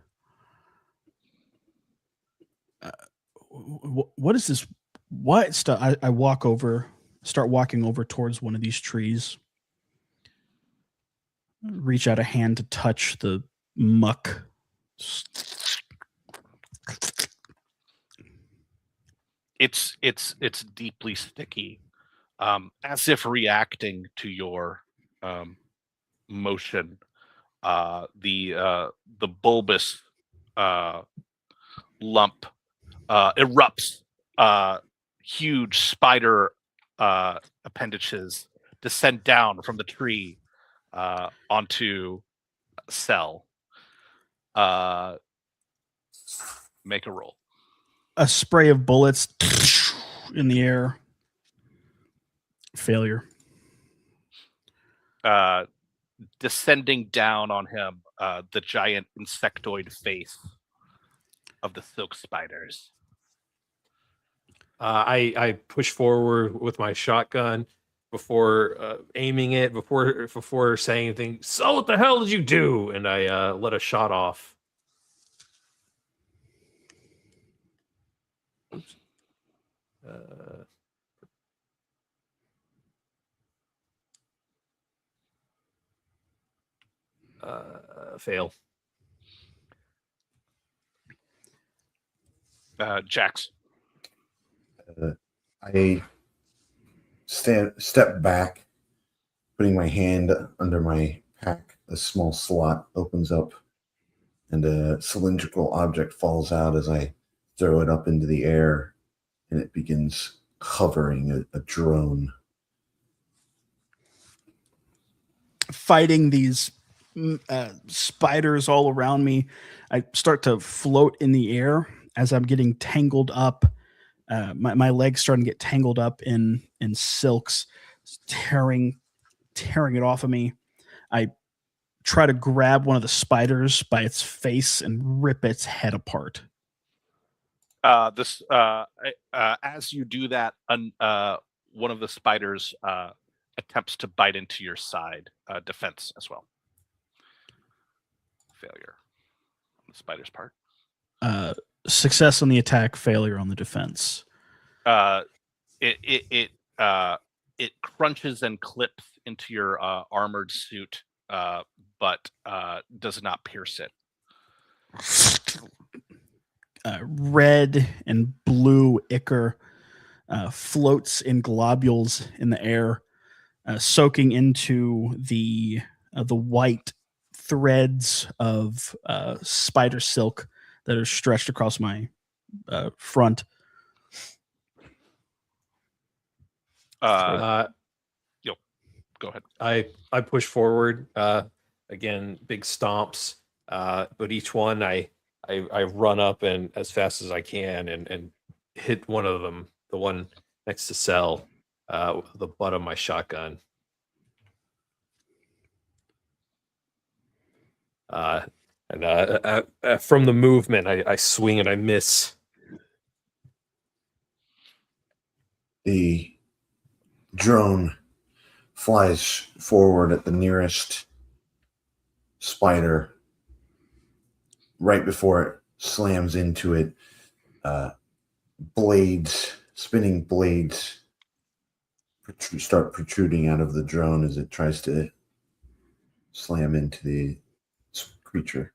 What is this white stuff? I start walking over towards one of these trees. Reach out a hand to touch the muck. It's deeply sticky, as if reacting to your motion. The bulbous lump erupts. Huge spider appendages descend down from the tree onto Cell. Make a roll. A spray of bullets in the air. Failure. Descending down on him, the giant insectoid face of the silk spiders. I push forward with my shotgun before aiming it, before saying anything. So what the hell did you do? And I let a shot off. Oops. Fail. Jax. I step back, putting my hand under my pack. A small slot opens up, and a cylindrical object falls out as I throw it up into the air, and it begins hovering, a drone. Fighting these spiders all around me, I start to float in the air as I'm getting tangled up. My legs starting to get tangled up in silks, tearing it off of me. I try to grab one of the spiders by its face and rip its head apart. As you do that, one of the spiders attempts to bite into your side. Defense as well. Failure on the spider's part. Success on the attack, failure on the defense. It crunches and clips into your armored suit, but does not pierce it. Red and blue ichor floats in globules in the air, soaking into the white threads of spider silk that are stretched across my front. Go ahead. I push forward again, big stomps, but each one I run up and as fast as I can and hit one of them, the one next to Cell, with the butt of my shotgun. From the movement, I swing and I miss. The drone flies forward at the nearest spider. Right before it slams into it, spinning blades start protruding out of the drone as it tries to slam into the creature.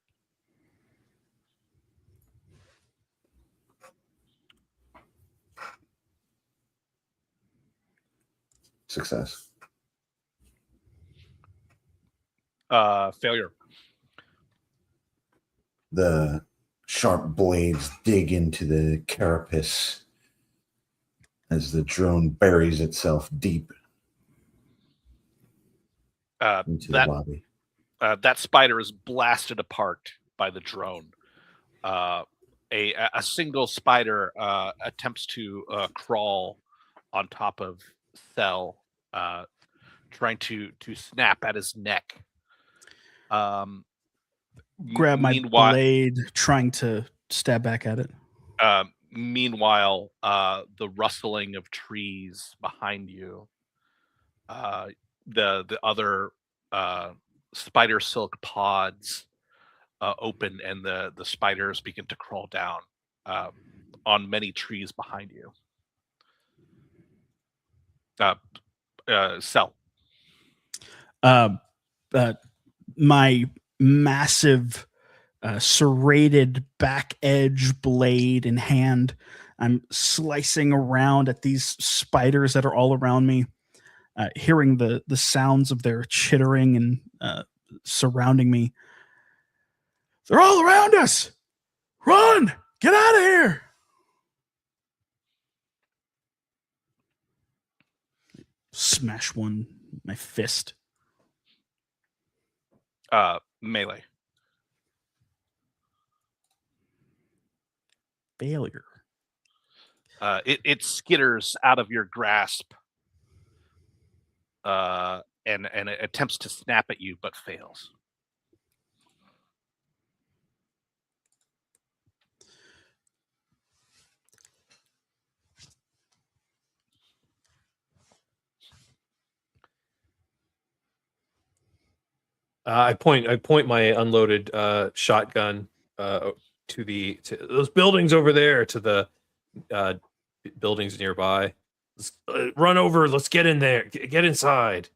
Success. Failure. The sharp blades dig into the carapace as the drone buries itself deep into the body. That spider is blasted apart by the drone. A single spider attempts to crawl on top of Cell, trying to snap at his neck. Grab my blade, trying to stab back at it. Meanwhile, the rustling of trees behind you, the other spider silk pods open, and the spiders begin to crawl down on many trees behind you. Cell. My massive serrated back edge blade in hand, I'm slicing around at these spiders that are all around me, hearing the sounds of their chittering and surrounding me. They're all around us. Run! Get out of here! Smash one, my fist. Melee. Failure. It skitters out of your grasp, and it attempts to snap at you, but fails. I point my unloaded shotgun to those buildings over there, to the buildings nearby. Run over. Let's get in there. Get inside.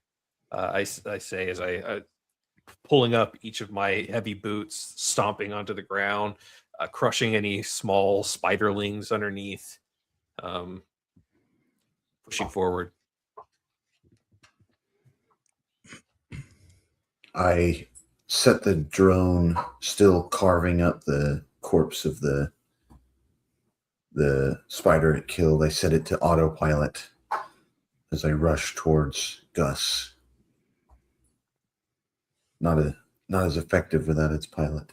I say as I pulling up each of my heavy boots, stomping onto the ground, crushing any small spiderlings underneath, pushing forward. I set the drone, still carving up the corpse of the spider it killed. I set it to autopilot as I rush towards Gus. Not as effective without its pilot.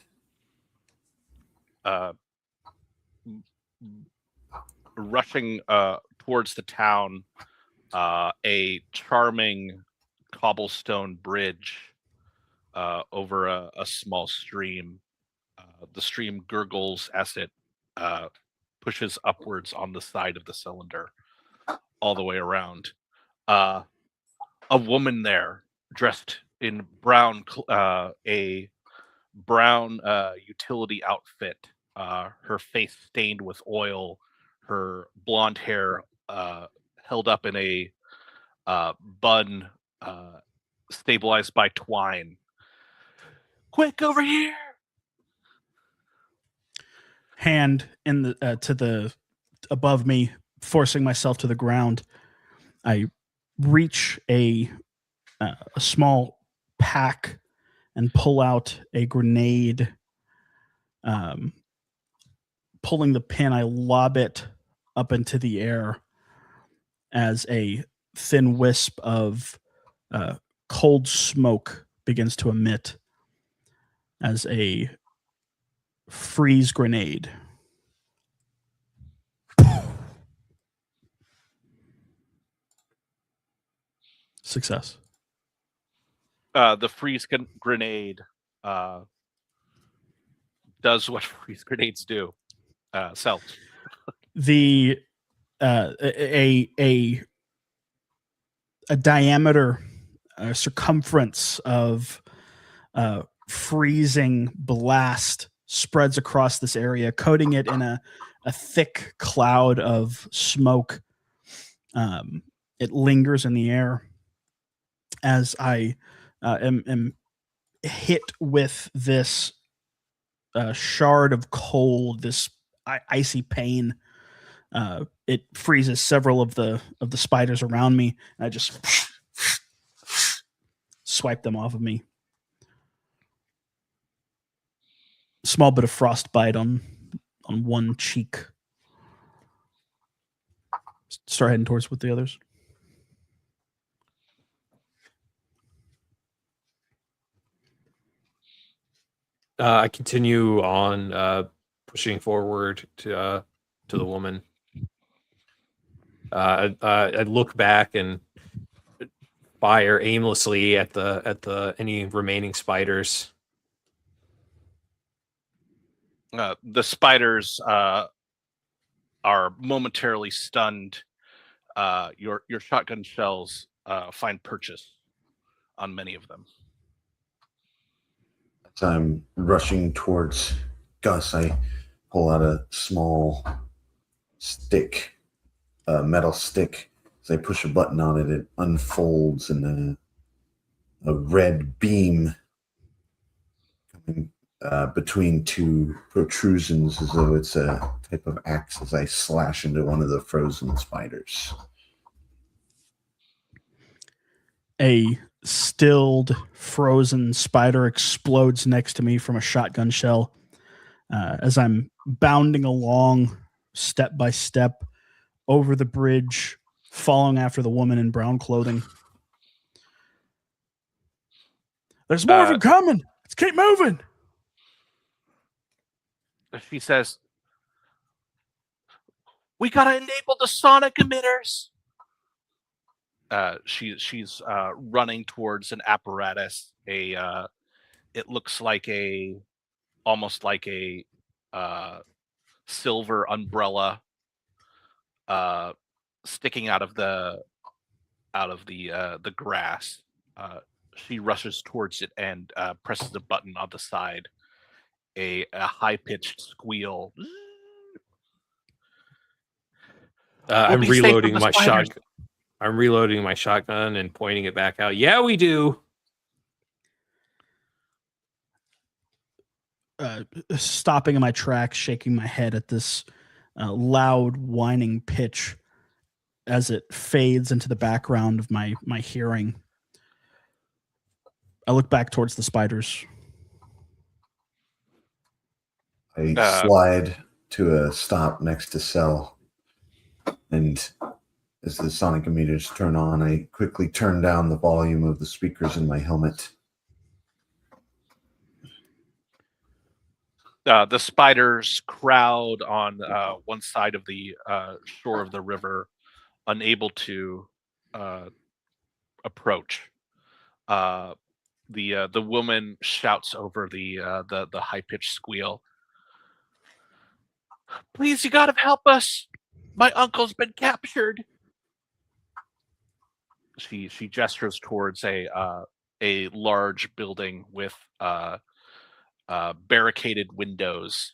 Rushing towards the town, a charming cobblestone bridge over a small stream. The stream gurgles as it pushes upwards on the side of the cylinder. all the way around. A woman there dressed in a brown utility outfit, her face stained with oil, her blonde hair held up in a bun stabilized by twine. Quick, over here! Hand in the to the above me, forcing myself to the ground. I reach a small pack and pull out a grenade. Pulling the pin, I lob it up into the air as a thin wisp of cold smoke begins to emit as a freeze grenade. Success. The freeze grenade does what freeze grenades do. Self. The a diameter, circumference of freezing blast spreads across this area, coating it in a thick cloud of smoke. It lingers in the air as I am hit with this shard of cold, this icy pain. It freezes several of the spiders around me, and I just swipe them off of me. Small bit of frostbite on one cheek. Start heading towards with the others. I continue on pushing forward to the woman. I look back and fire aimlessly at the any remaining spiders. The spiders are momentarily stunned. Your shotgun shells find purchase on many of them. As I'm rushing towards Gus, I pull out a small stick, a metal stick. As I push a button on it, it unfolds and a red beam coming between two protrusions as though it's a type of axe as I slash into one of the frozen spiders. A stilled, frozen spider explodes next to me from a shotgun shell. As I'm bounding along step by step over the bridge, following after the woman in brown clothing. There's more of them coming. Let's keep moving. She says, "We gotta enable the sonic emitters." She's running towards an apparatus. It looks like almost like a silver umbrella sticking out of the grass. She rushes towards it and presses a button on the side. A high-pitched squeal. I'm reloading my shotgun. I'm reloading my shotgun and pointing it back out. Yeah, we do. Stopping in my tracks, shaking my head at this loud whining pitch as it fades into the background of my hearing. I look back towards the spiders. I slide to a stop next to Cell, and as the sonic emitters turn on, I quickly turn down the volume of the speakers in my helmet. The spiders crowd on one side of the shore of the river, unable to approach. The woman shouts over the high-pitched squeal. "Please, you gotta help us! My uncle's been captured." she gestures towards a large building with barricaded windows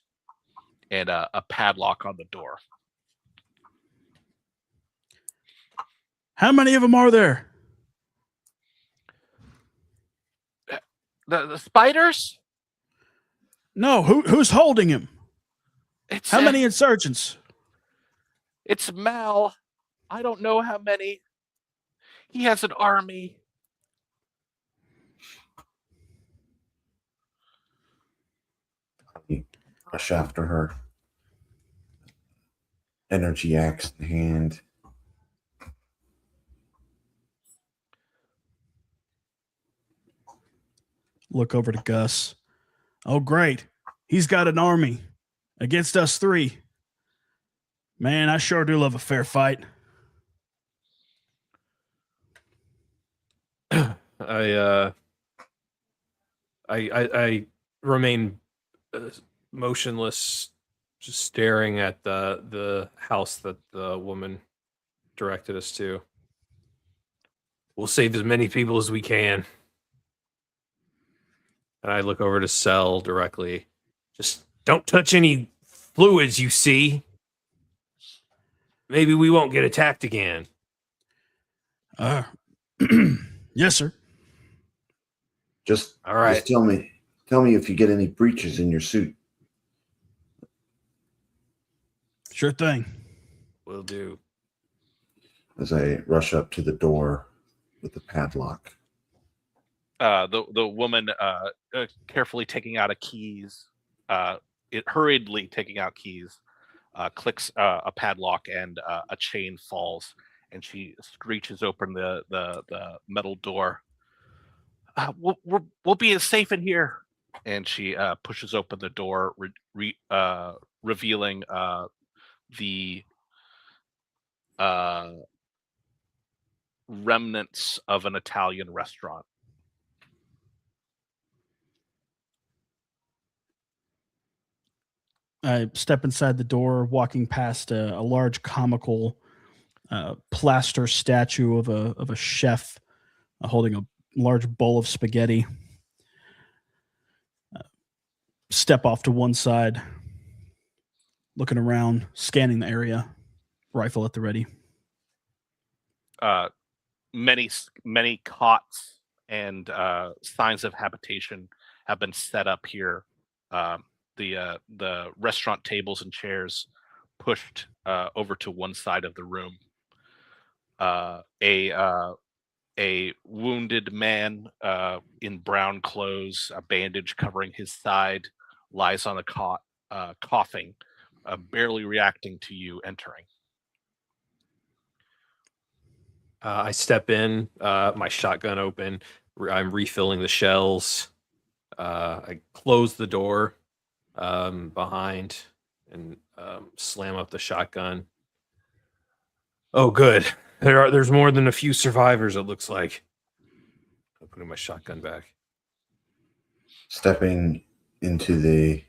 and a padlock on the door. How many of them are there? The spiders? No, who's holding him? It's How many insurgents? It's Mal. I don't know how many. He has an army. Rush after her. Energy axe in hand. Look over to Gus. Oh, great. He's got an army against us three. Man, I sure do love a fair fight. I remain motionless, just staring at the house that the woman directed us to. We'll save as many people as we can. And I look over to Cell directly. Just don't touch any fluids you see. Maybe we won't get attacked again. Yes, sir. Just All right. Just tell me if you get any breaches in your suit. Sure thing. Will do. As I rush up to the door with the padlock. The woman carefully taking out hurriedly taking out keys, clicks a padlock and a chain falls, and she screeches open the metal door. We'll be as safe in here, and she pushes open the door, revealing the remnants of an Italian restaurant. I step inside the door, walking past a large comical plaster statue of a chef holding a large bowl of spaghetti. Step off to one side, looking around, scanning the area, rifle at the ready. Many cots and signs of habitation have been set up here. The restaurant tables and chairs pushed over to one side of the room. A wounded man in brown clothes, a bandage covering his side, lies on a cot, coughing, barely reacting to you entering. I step in, my shotgun open. I'm refilling the shells. I close the door behind and slam up the shotgun. Oh, good. There's more than a few survivors, it looks like. I'm putting my shotgun back. Stepping into the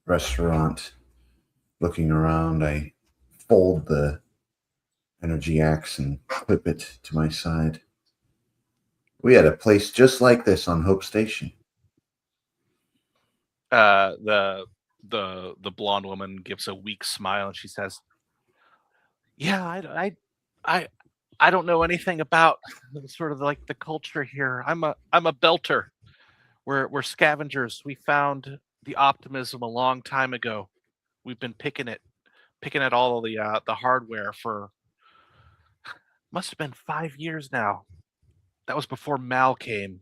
restaurant, looking around, I fold the energy axe and clip it to my side. We had a place just like this on Hope Station. The blonde woman gives a weak smile and she says, "Yeah, I don't know anything about sort of like the culture here. I'm a belter. We're scavengers. We found the optimism a long time ago. We've been picking at all of the hardware for must have been 5 years now. That was before Mal came."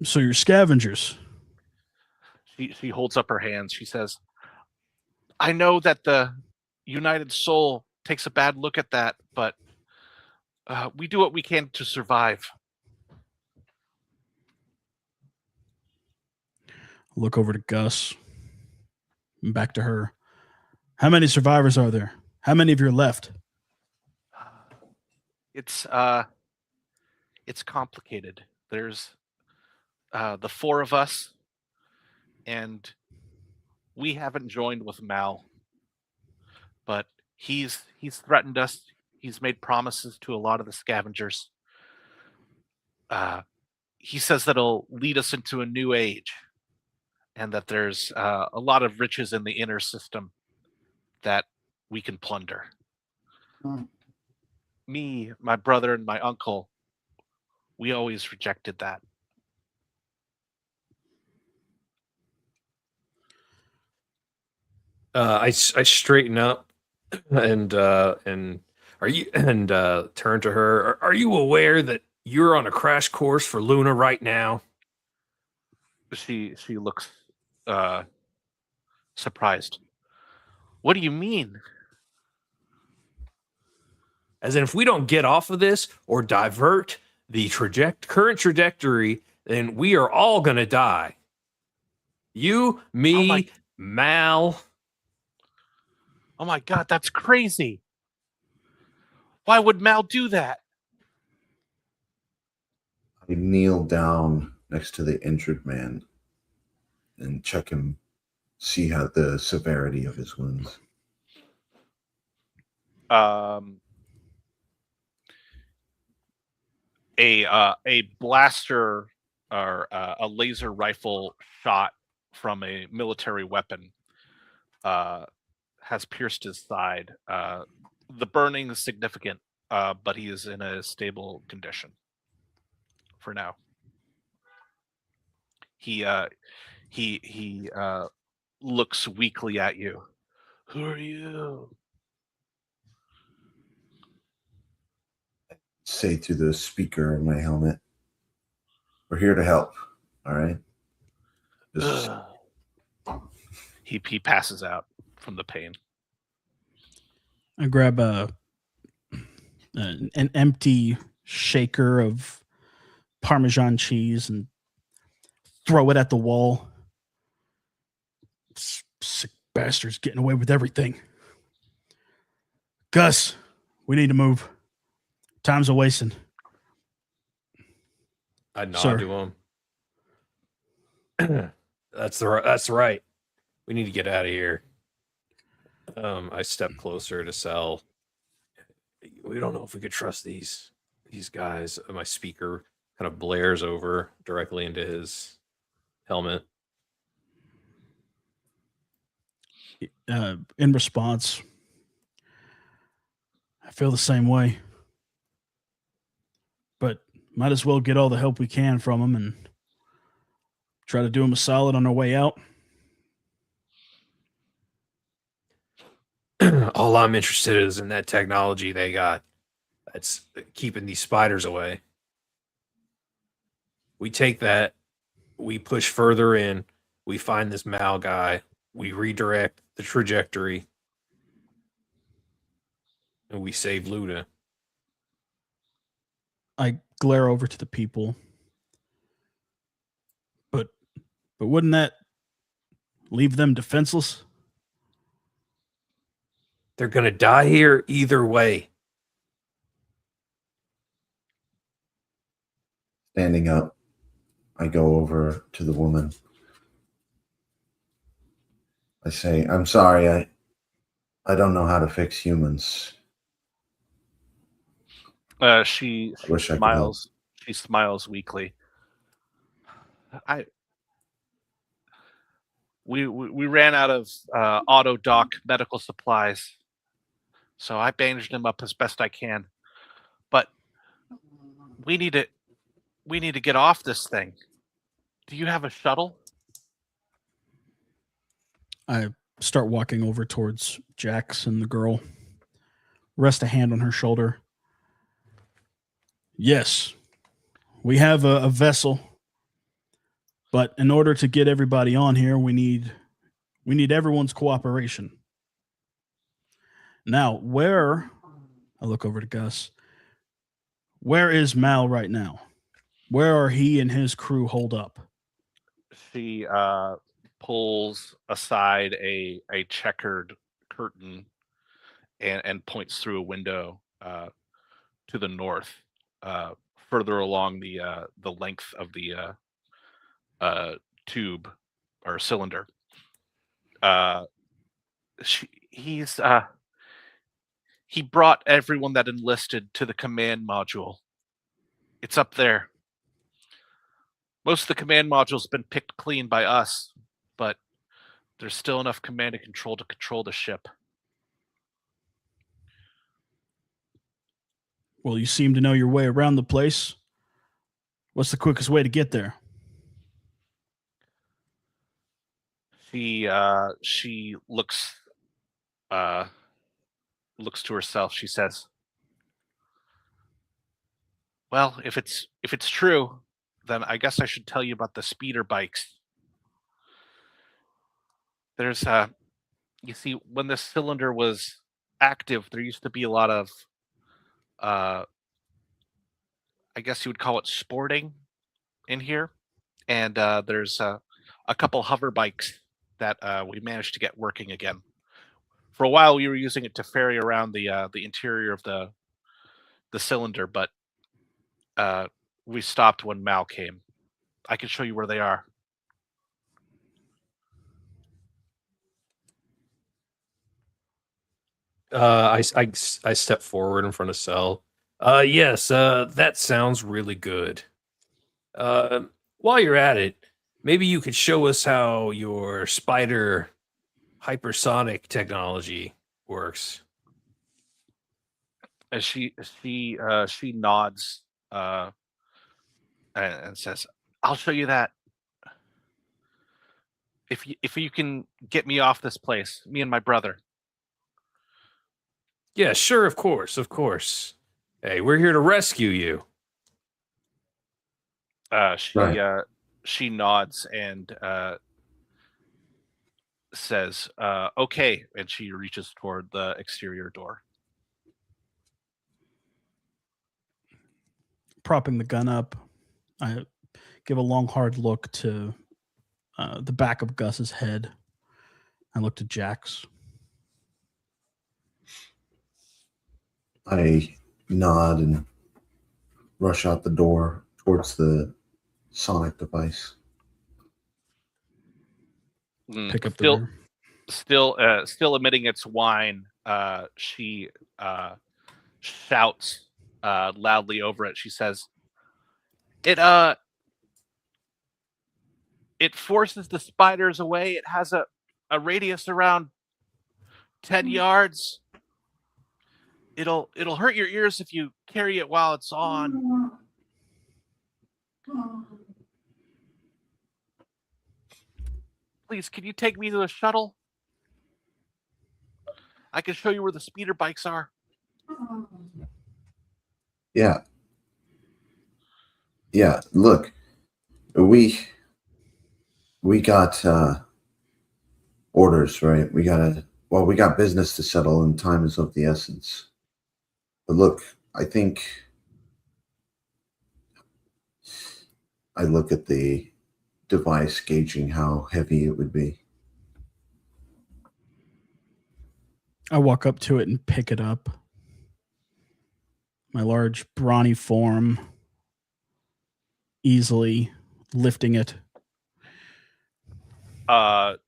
So you're scavengers. She holds up her hands. She says, "I know that the United Soul takes a bad look at that, but we do what we can to survive." Look over to Gus. And back to her. How many survivors are there? How many of you are left? It's complicated. There's the four of us, and we haven't joined with Mal, but He's threatened us. He's made promises to a lot of the scavengers. He says that it'll lead us into a new age, and that there's a lot of riches in the inner system that we can plunder. Me, my brother, and my uncle, we always rejected that. I straighten up and turn to her. Are you aware that you're on a crash course for Luna right now? She looks surprised. What do you mean? As in, if we don't get off of this or divert the current trajectory, then we are all gonna die. You, me, Mal. Oh my God, that's crazy. Why would Mal do that? I kneel down next to the injured man and check him, see how the severity of his wounds. A blaster or a laser rifle shot from a military weapon has pierced his side. The burning is significant, but he is in a stable condition for now. He looks weakly at you. Who are you? Say to the speaker in my helmet, we're here to help. All right. He passes out from the pain. I grab an empty shaker of Parmesan cheese and throw it at the wall. Sick bastards getting away with everything. Gus, we need to move. Time's a wasting. I nod Sir. to him. That's right. We need to get out of here. I step closer to Sel. We don't know if we could trust these guys. My speaker kind of blares over directly into his helmet. In response, I feel the same way. But might as well get all the help we can from them and try to do them a solid on our way out. All I'm interested in is in that technology they got that's keeping these spiders away. We take that, we push further in, we find this Mal guy, we redirect the trajectory, and we save Luna. I glare over to the people. But wouldn't that leave them defenseless? They're going to die here either way. Standing up, I go over to the woman. I say, I'm sorry, I don't know how to fix humans. She wish I could smiles. She smiles weakly. We ran out of auto doc medical supplies, so I bandaged him up as best I can. But we need to get off this thing. Do you have a shuttle? I start walking over towards Jax and the girl. Rest a hand on her shoulder. Yes, we have a vessel, but in order to get everybody on here, we need everyone's cooperation. Now, I look over to Gus. Where is Mal right now? Where are he and his crew holed up? She pulls aside a checkered curtain and points through a window to the north, further along the length of the tube or cylinder. He's He brought everyone that enlisted to the command module. It's up there. Most of the command module's been picked clean by us, but there's still enough command and control to control the ship. Well, you seem to know your way around the place. What's the quickest way to get there? She looks to herself. She says, "Well, if it's true, then I guess I should tell you about the speeder bikes. There's you see, when this cylinder was active, there used to be a lot of I guess you would call it sporting in here, and there's a couple hover bikes that we managed to get working again. For a while, we were using it to ferry around the interior of the cylinder, but we stopped when Mal came. I can show you where they are." I step forward in front of Cell. Yes, that sounds really good. While you're at it, maybe you could show us how your spider hypersonic technology works. As she nods and says, "I'll show you that. If you can get me off this place, me and my brother." Yeah, sure, of course, of course. Hey, we're here to rescue you. She nods and says, "Okay," and she reaches toward the exterior door. Propping the gun up, I give a long, hard look to the back of Gus's head. I look to Jax. I nod and rush out the door towards the sonic device. Pick up the rear. Still emitting its whine. She shouts loudly over it. She says, It forces the spiders away. It has a radius around 10 yards. It'll hurt your ears if you carry it while it's on. Please, can you take me to a shuttle? I can show you where the speeder bikes are. Yeah. Look, we got orders, right? We got business to settle, and time is of the essence. But look, I think I look at the device, gauging how heavy it would be. I walk up to it and pick it up. My large, brawny form, easily lifting it. The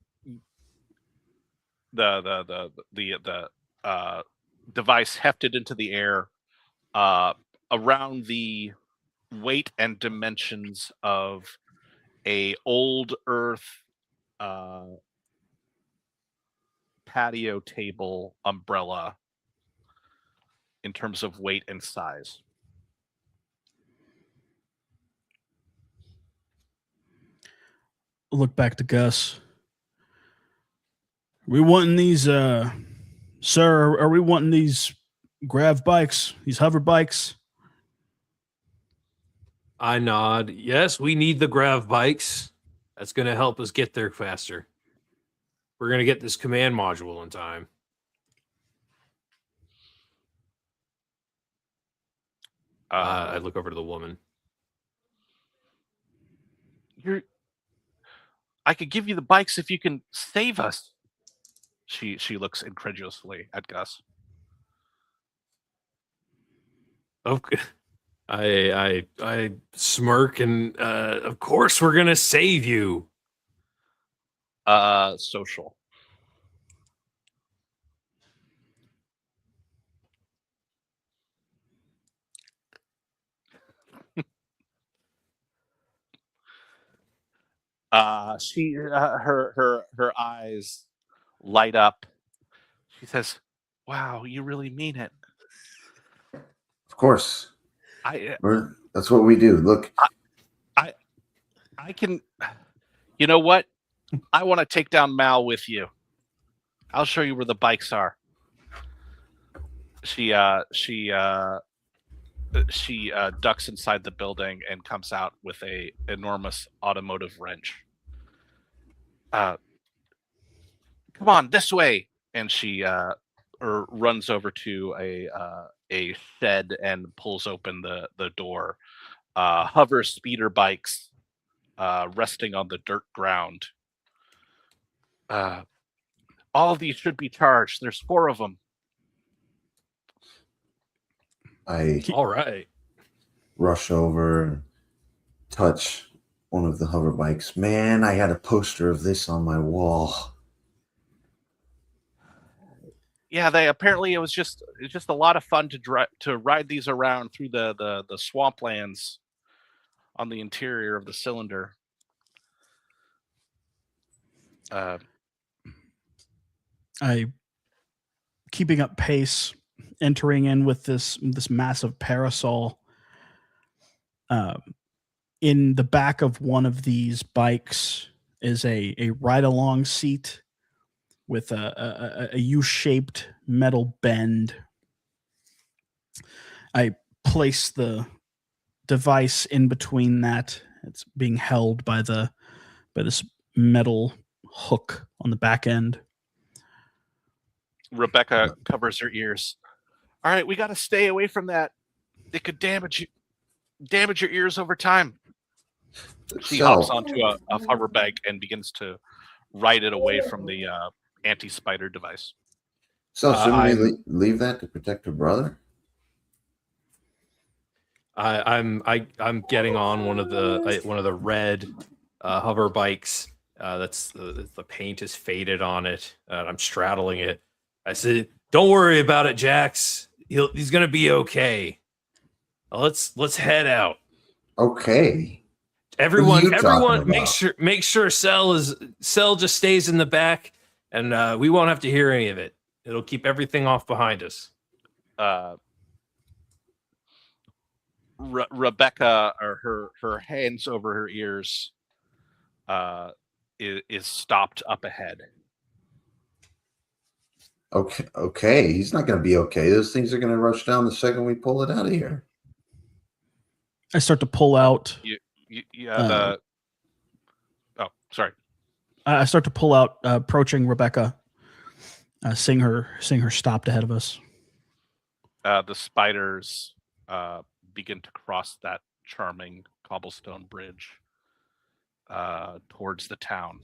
device hefted into the air around the weight and dimensions of a old earth patio table umbrella in terms of weight and size. Look back to Gus. We wanting these, sir, are we wanting these grav bikes, these hover bikes? I nod. Yes, we need the grav bikes. That's going to help us get there faster. We're going to get this command module in time. I look over to the woman. I could give you the bikes if you can save us. She looks incredulously at Gus. Okay. I smirk and of course we're gonna save you. Social. Her eyes light up. She says, "Wow, you really mean it." Of course. That's what we do. Look, I can. You know what? I want to take down Mal with you. I'll show you where the bikes are. She ducks inside the building and comes out with a enormous automotive wrench. Come on, this way! And she runs over to a shed and pulls open the door. Hover speeder bikes resting on the dirt ground. All of these should be charged. There's 4 of them. I All right. rush over and touch one of the hover bikes. Man, I had a poster of this on my wall. Yeah, it was just a lot of fun to ride these around through the swamplands on the interior of the cylinder. I keeping up pace, entering in with this massive parasol. In the back of one of these bikes is a ride-along seat with a U-shaped metal bend. I place the device in between that. It's being held by this metal hook on the back end. Rebecca covers her ears. All right, we got to stay away from that. It could damage your ears over time. She hops onto a hover bike and begins to ride it away from the anti-spider device. So shouldn't we leave that to protect her brother? I'm getting on one of the red hover bikes. That's the paint is faded on it. I'm straddling it. I said, "Don't worry about it, Jax. He's gonna be okay. Let's head out." Okay. Everyone, make sure Cell just stays in the back, and we won't have to hear any of it. It'll keep everything off behind us. Rebecca, or her hands over her ears, is stopped up ahead. Okay. He's not going to be okay. Those things are going to rush down the second we pull it out of here. I start to pull out. Sorry. I start to pull out, approaching Rebecca, seeing her stopped ahead of us. The spiders begin to cross that charming cobblestone bridge towards the town.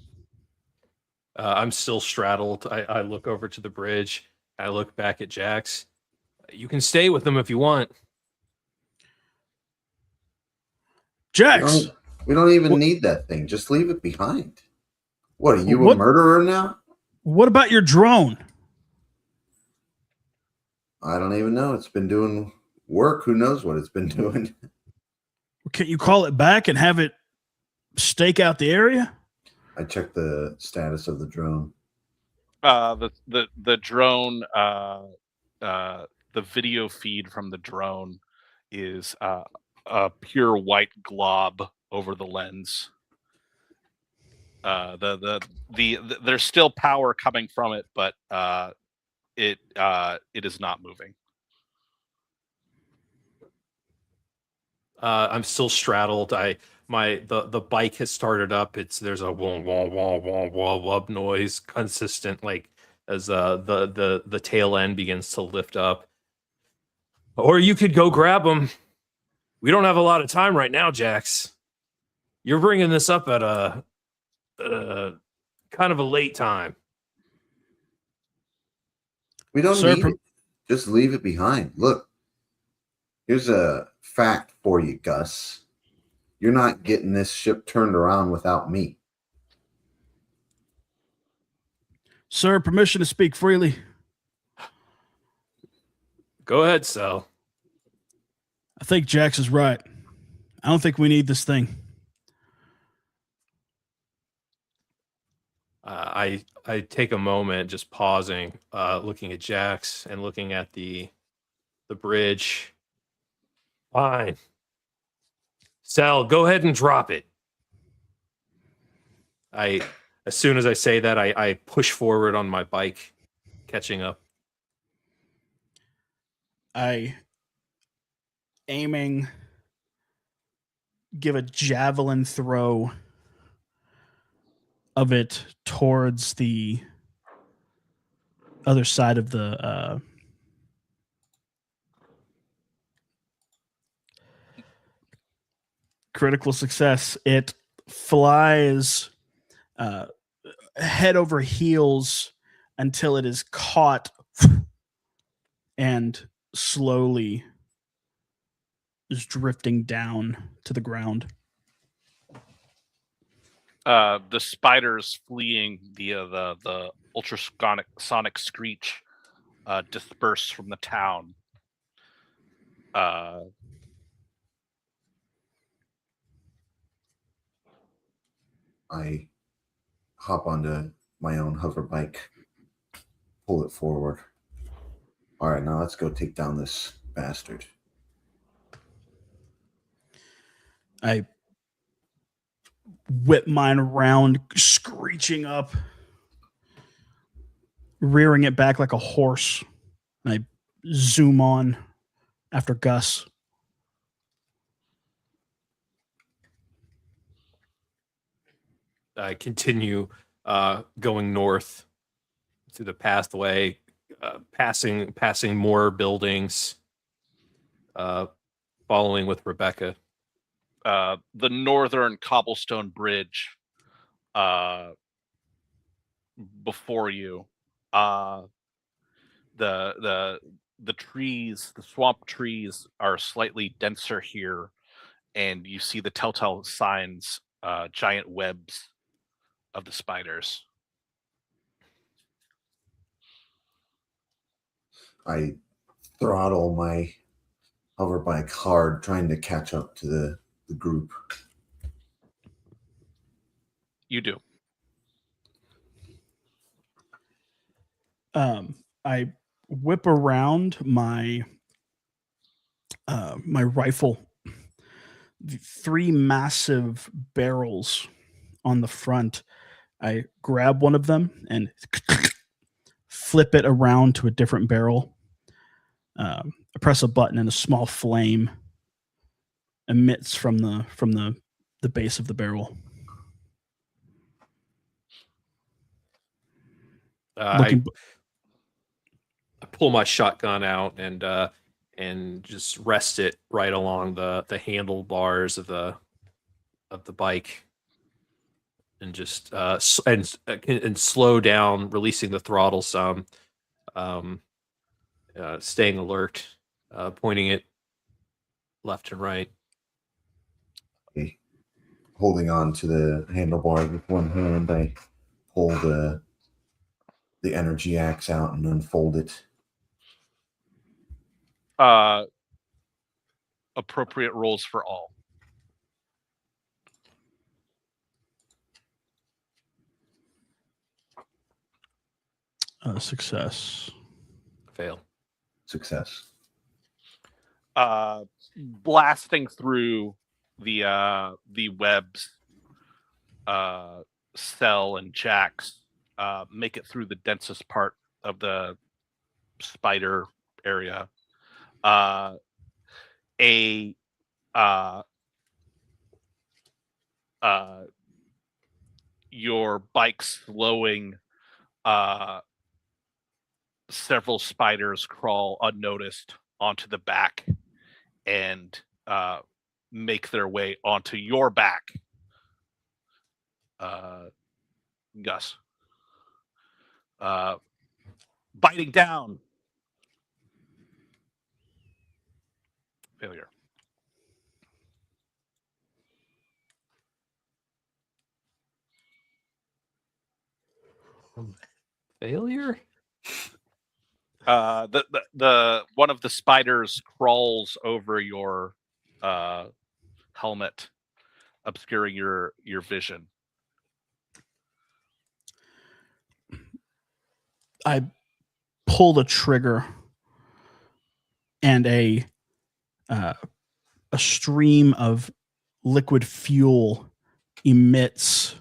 I'm still straddled. I look over to the bridge. I look back at Jax. You can stay with them if you want. Jax! We don't even need that thing. Just leave it behind. What, are you a murderer now? What about your drone? I don't even know. It's been doing work. Who knows what it's been doing? Can't you call it back and have it stake out the area? I checked the status of the drone. The drone, the video feed from the drone is a pure white glob over the lens. There's still power coming from it, but it is not moving. I'm still straddled. The bike has started up. There's a wah wah wah wah wah wah noise consistent, like as the tail end begins to lift up. Or you could go grab them. We don't have a lot of time right now, Jax. You're bringing this up at a kind of a late time. We don't need it. Just leave it behind. Look, here's a fact for you, Gus. You're not getting this ship turned around without me. Sir, permission to speak freely. Go ahead, Sal. I think Jax is right. I don't think we need this thing. I take a moment, just pausing, looking at Jax and looking at the bridge. Fine. Sal, go ahead and drop it. As soon as I say that, I push forward on my bike, catching up. Aiming, give a javelin throw of it towards the other side of the critical success. It flies head over heels until it is caught and slowly is drifting down to the ground. The spiders fleeing via the ultrasonic screech disperse from the town. I hop onto my own hover bike, pull it forward. All right, now let's go take down this bastard. I whip mine around, screeching up, rearing it back like a horse. And I zoom on after Gus. I continue going north through the pathway, passing more buildings, following with Rebecca. The northern cobblestone bridge before you. The trees, the swamp trees, are slightly denser here, and you see the telltale signs, giant webs of the spiders. I throttle my hover bike hard, trying to catch up to the group. You do. I whip around my my rifle. The 3 massive barrels on the front. I grab one of them and flip it around to a different barrel. I press a button and a small flame emits from the base of the barrel. I pull my shotgun out and just rest it right along the handlebars of the bike, and just and slow down, releasing the throttle some, staying alert, pointing it left and right. Okay. Holding on to the handlebar with one hand, I pull the energy axe out and unfold it. Appropriate rolls for all. Success. Fail. Success. Blasting through the webs, Cell and Jax make it through the densest part of the spider area. Your bike slowing, several spiders crawl unnoticed onto the back and make their way onto your back. Gus. Biting down. Failure. Failure? The one of the spiders crawls over your helmet, obscuring your vision. I pull the trigger, and a stream of liquid fuel emits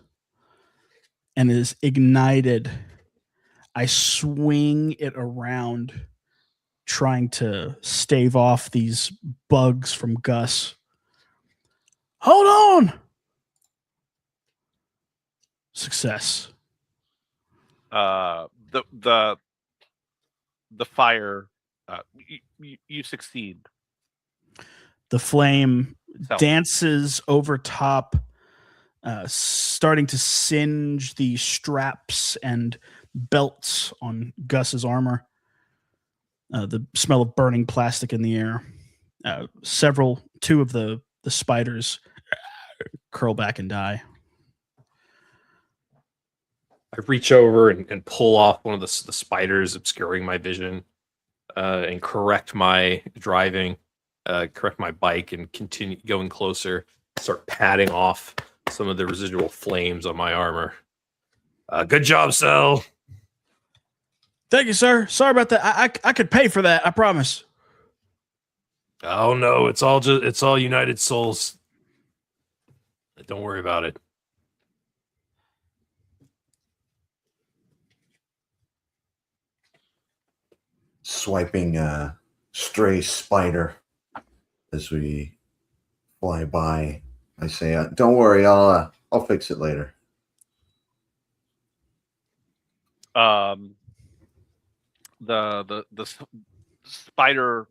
and is ignited. I swing it around, trying to stave off these bugs from Gus. Hold on! Success. The fire, you succeed. The flame So- dances over top, starting to singe the straps and belts on Gus's armor. The smell of burning plastic in the air. Two of the spiders curl back and die. I reach over and pull off one of the spiders obscuring my vision, and correct my driving, correct my bike, and continue going closer. Start patting off some of the residual flames on my armor. Good job, Sel. Thank you, sir. Sorry about that. I could pay for that. I promise. Oh no, it's all United Souls. Don't worry about it. Swiping a stray spider as we fly by. I say, "Don't worry, I'll fix it later." The spider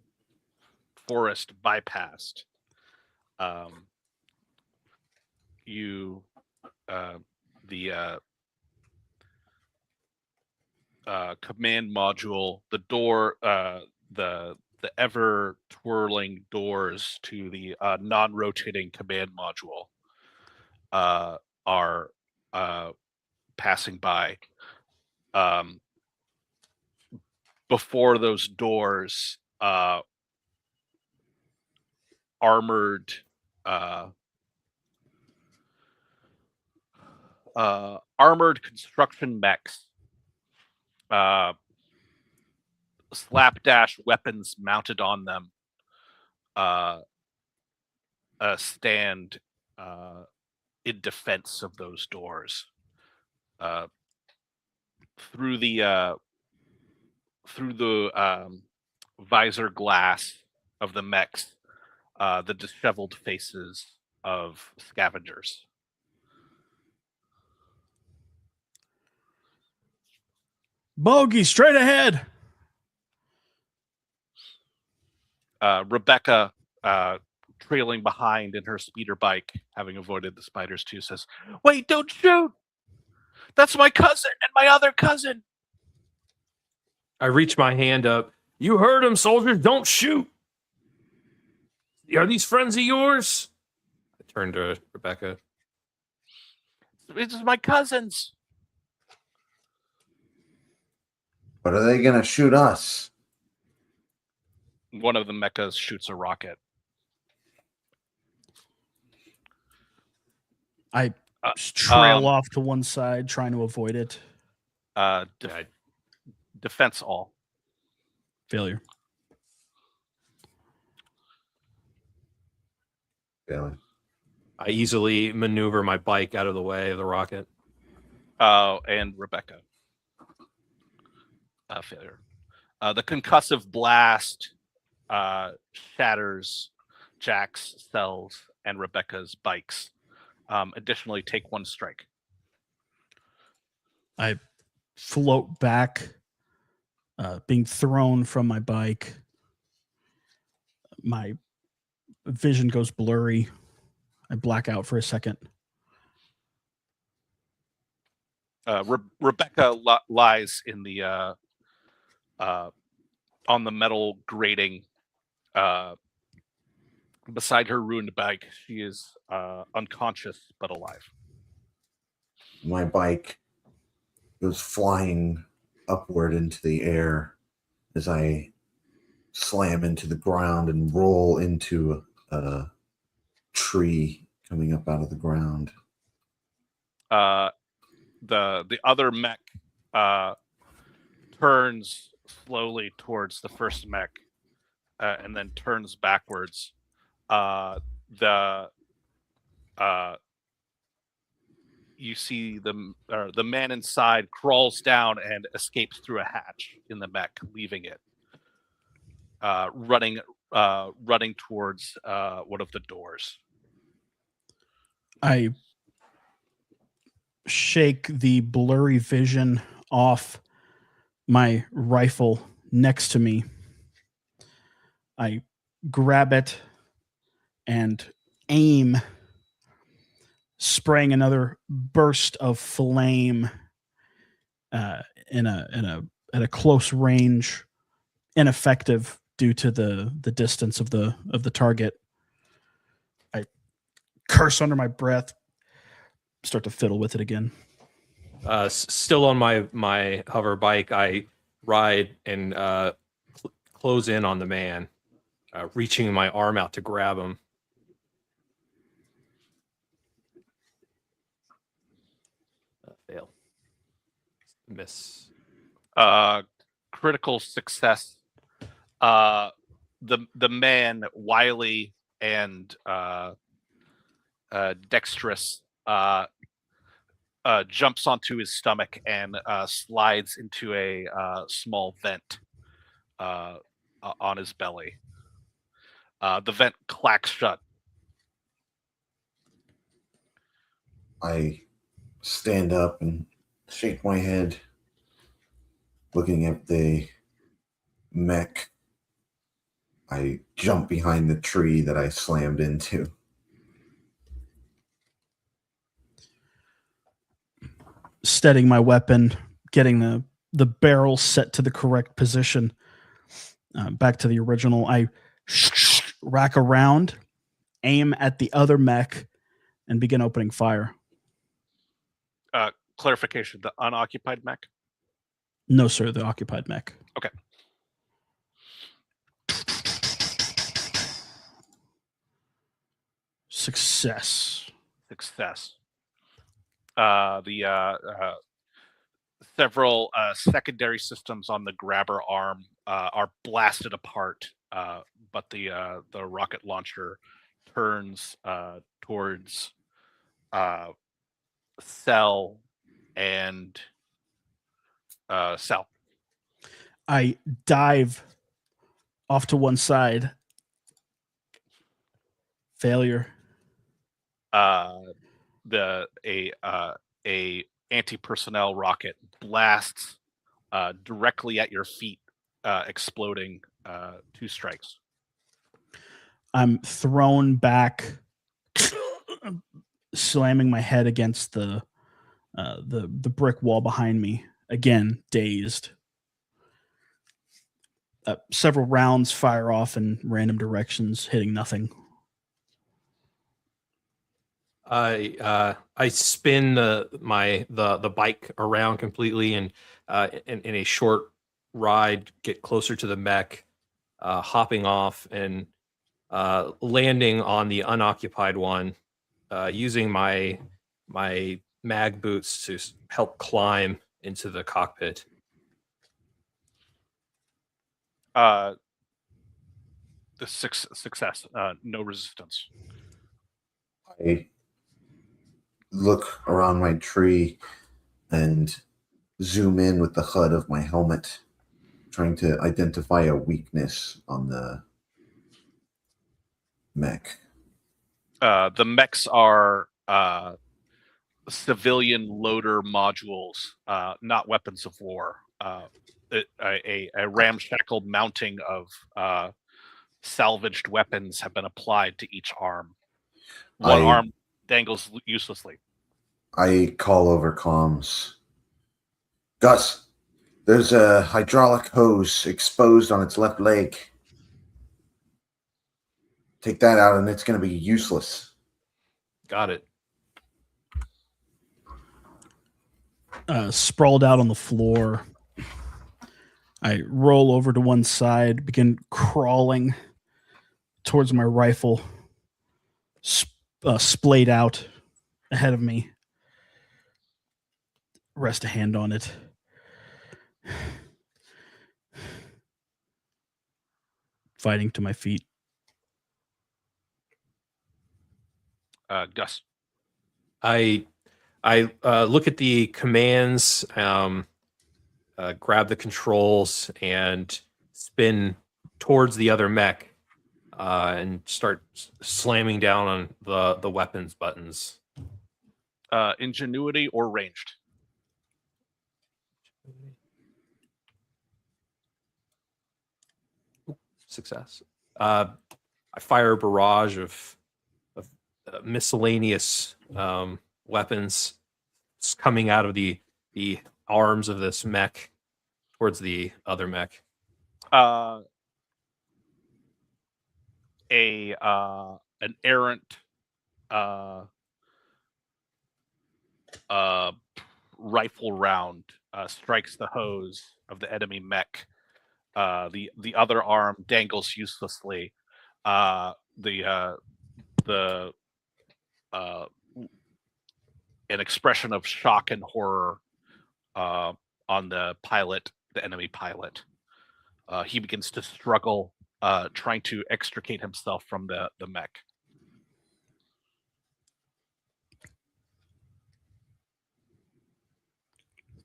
forest bypassed. The command module, the door, the ever twirling doors to the non-rotating command module are passing by. Before those doors, armored construction mechs, slapdash weapons mounted on them, stand in defense of those doors. Through the visor glass of the mechs, the disheveled faces of scavengers. Bogey, straight ahead. Rebecca, trailing behind in her speeder bike, having avoided the spiders too, says, "Wait, don't shoot! That's my cousin and my other cousin!" I reach my hand up. You heard him, soldiers. Don't shoot. Are these friends of yours? I turn to Rebecca. It's my cousins. But are they going to shoot us? One of the mechas shoots a rocket. I trail off to one side, trying to avoid it. Defense all. Failure. Failing. I easily maneuver my bike out of the way of the rocket. And Rebecca. Failure. The concussive blast shatters Jack's cells and Rebecca's bikes. Additionally, take one strike. I float back, being thrown from my bike. My vision goes blurry. I black out for a second. Rebecca lies in the on the metal grating beside her ruined bike. She is unconscious but alive. My bike goes flying upward into the air as I slam into the ground and roll into a tree coming up out of the ground. The other mech turns slowly towards the first mech, and then turns backwards. You see the man inside crawls down and escapes through a hatch in the mech, leaving it, running towards one of the doors. I shake the blurry vision off my rifle next to me. I grab it and aim, spraying another burst of flame at a close range, ineffective due to the distance of the target. I curse under my breath, start to fiddle with it again. Still on my hover bike, I ride and close in on the man, reaching my arm out to grab him. Fail. Miss. Critical success. The man, wily and dexterous, jumps onto his stomach and slides into a small vent on his belly. The vent clacks shut. I stand up and shake my head, looking at the mech. I jump behind the tree that I slammed into. Steadying my weapon, getting the barrel set to the correct position. Back to the original. I rack around, aim at the other mech, and begin opening fire. Clarification, the unoccupied mech? No, sir, the occupied mech. Okay. Success. Several secondary systems on the grabber arm are blasted apart, but the rocket launcher turns towards Cell and Cell. I dive off to one side. Failure. A anti-personnel rocket blasts directly at your feet, exploding 2 strikes. I'm thrown back, slamming my head against the brick wall behind me. Again, dazed. Several rounds fire off in random directions, hitting nothing. I spin the bike around completely and in a short ride get closer to the mech, hopping off and landing on the unoccupied one, using my mag boots to help climb into the cockpit. The success, no resistance. I look around my tree and zoom in with the HUD of my helmet, trying to identify a weakness on the mech. The mechs are civilian loader modules, not weapons of war. A ramshackled mounting of salvaged weapons have been applied to each arm. One arm dangles uselessly. I call over comms. Gus, there's a hydraulic hose exposed on its left leg. Take that out and it's going to be useless. Got it. Sprawled out on the floor, I roll over to one side, begin crawling towards my rifle, splayed out ahead of me. Rest a hand on it. fighting to my feet. Gus. I look at the commands, grab the controls, and spin towards the other mech, and start slamming down on the weapons buttons. Ingenuity or ranged? Success. I fire a barrage of miscellaneous weapons coming out of the arms of this mech towards the other mech. An errant rifle round strikes the hose of the enemy mech. The other arm dangles uselessly. An expression of shock and horror on the enemy pilot. He begins to struggle, trying to extricate himself from the mech.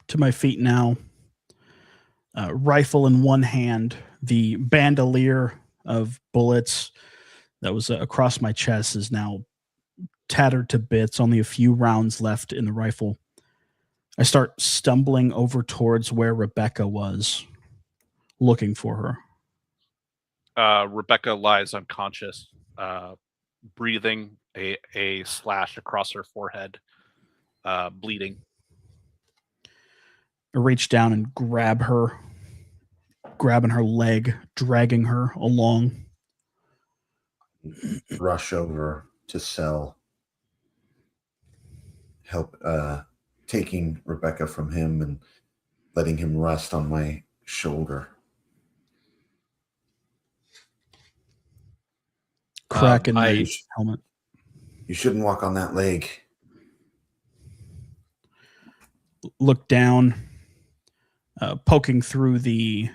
To my feet now, rifle in one hand, the bandolier of bullets that was across my chest is now tattered to bits, only a few rounds left in the rifle. I start stumbling over towards where Rebecca was, looking for her. Rebecca lies unconscious, breathing, a slash across her forehead, bleeding. I reach down and grab her, grabbing her leg, dragging her along. Rush over to Cell, help taking Rebecca from him and letting him rest on my shoulder. Crack in my helmet. You shouldn't walk on that leg. Look down, poking through the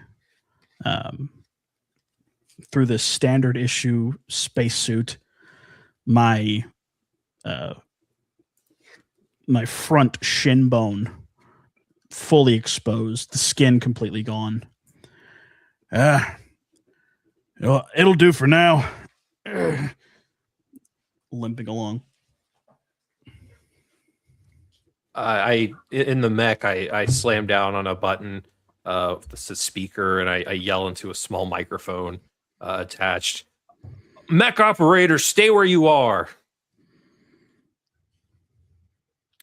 standard issue spacesuit. My front shin bone fully exposed, the skin completely gone. It'll do for now. Limping along. In the mech, I slam down on a button, this is speaker, and I yell into a small microphone attached. Mech operator, stay where you are.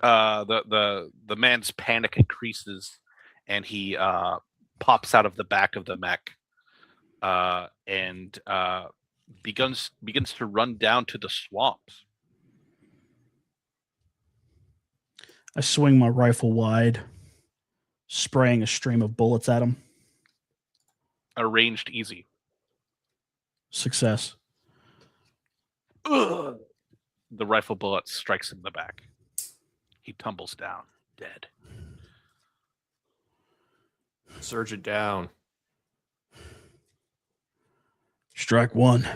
The man's panic increases, and he pops out of the back of the mech, and begins to run down to the swamps. I swing my rifle wide, spraying a stream of bullets at him. Arranged easy. Success. Ugh. The rifle bullet strikes him in the back. He tumbles down, dead. Surge it down. Strike one.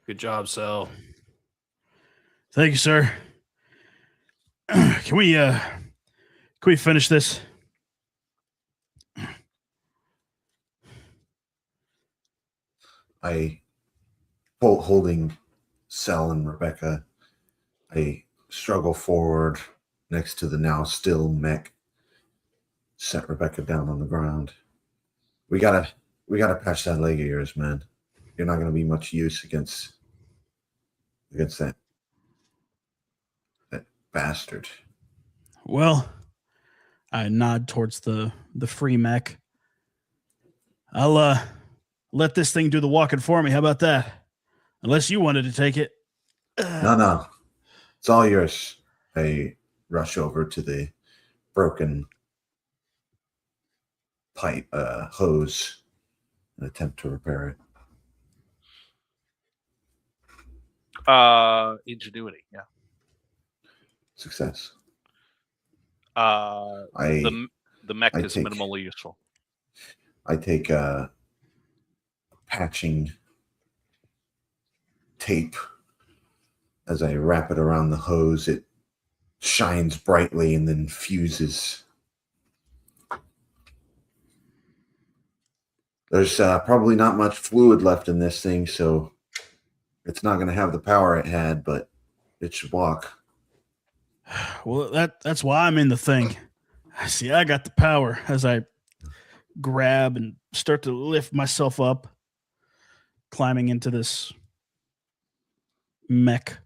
Good job, Cell. Thank you, sir. Can we finish this? Holding Cell and Rebecca, I struggle forward next to the now still mech, set Rebecca down on the ground. We gotta patch that leg of yours, man. You're not gonna be much use against that bastard. Well, I nod towards the free mech. I'll let this thing do the walking for me. How about that? Unless you wanted to take it. No. It's all yours. I rush over to the broken pipe hose and attempt to repair it. Ingenuity, yeah. Success. The mech is minimally useful. I take patching tape. As I wrap it around the hose, it shines brightly and then fuses. There's probably not much fluid left in this thing, so it's not going to have the power it had, but it should walk. Well, that's why I'm in the thing. See, I got the power. As I grab and start to lift myself up, climbing into this mech.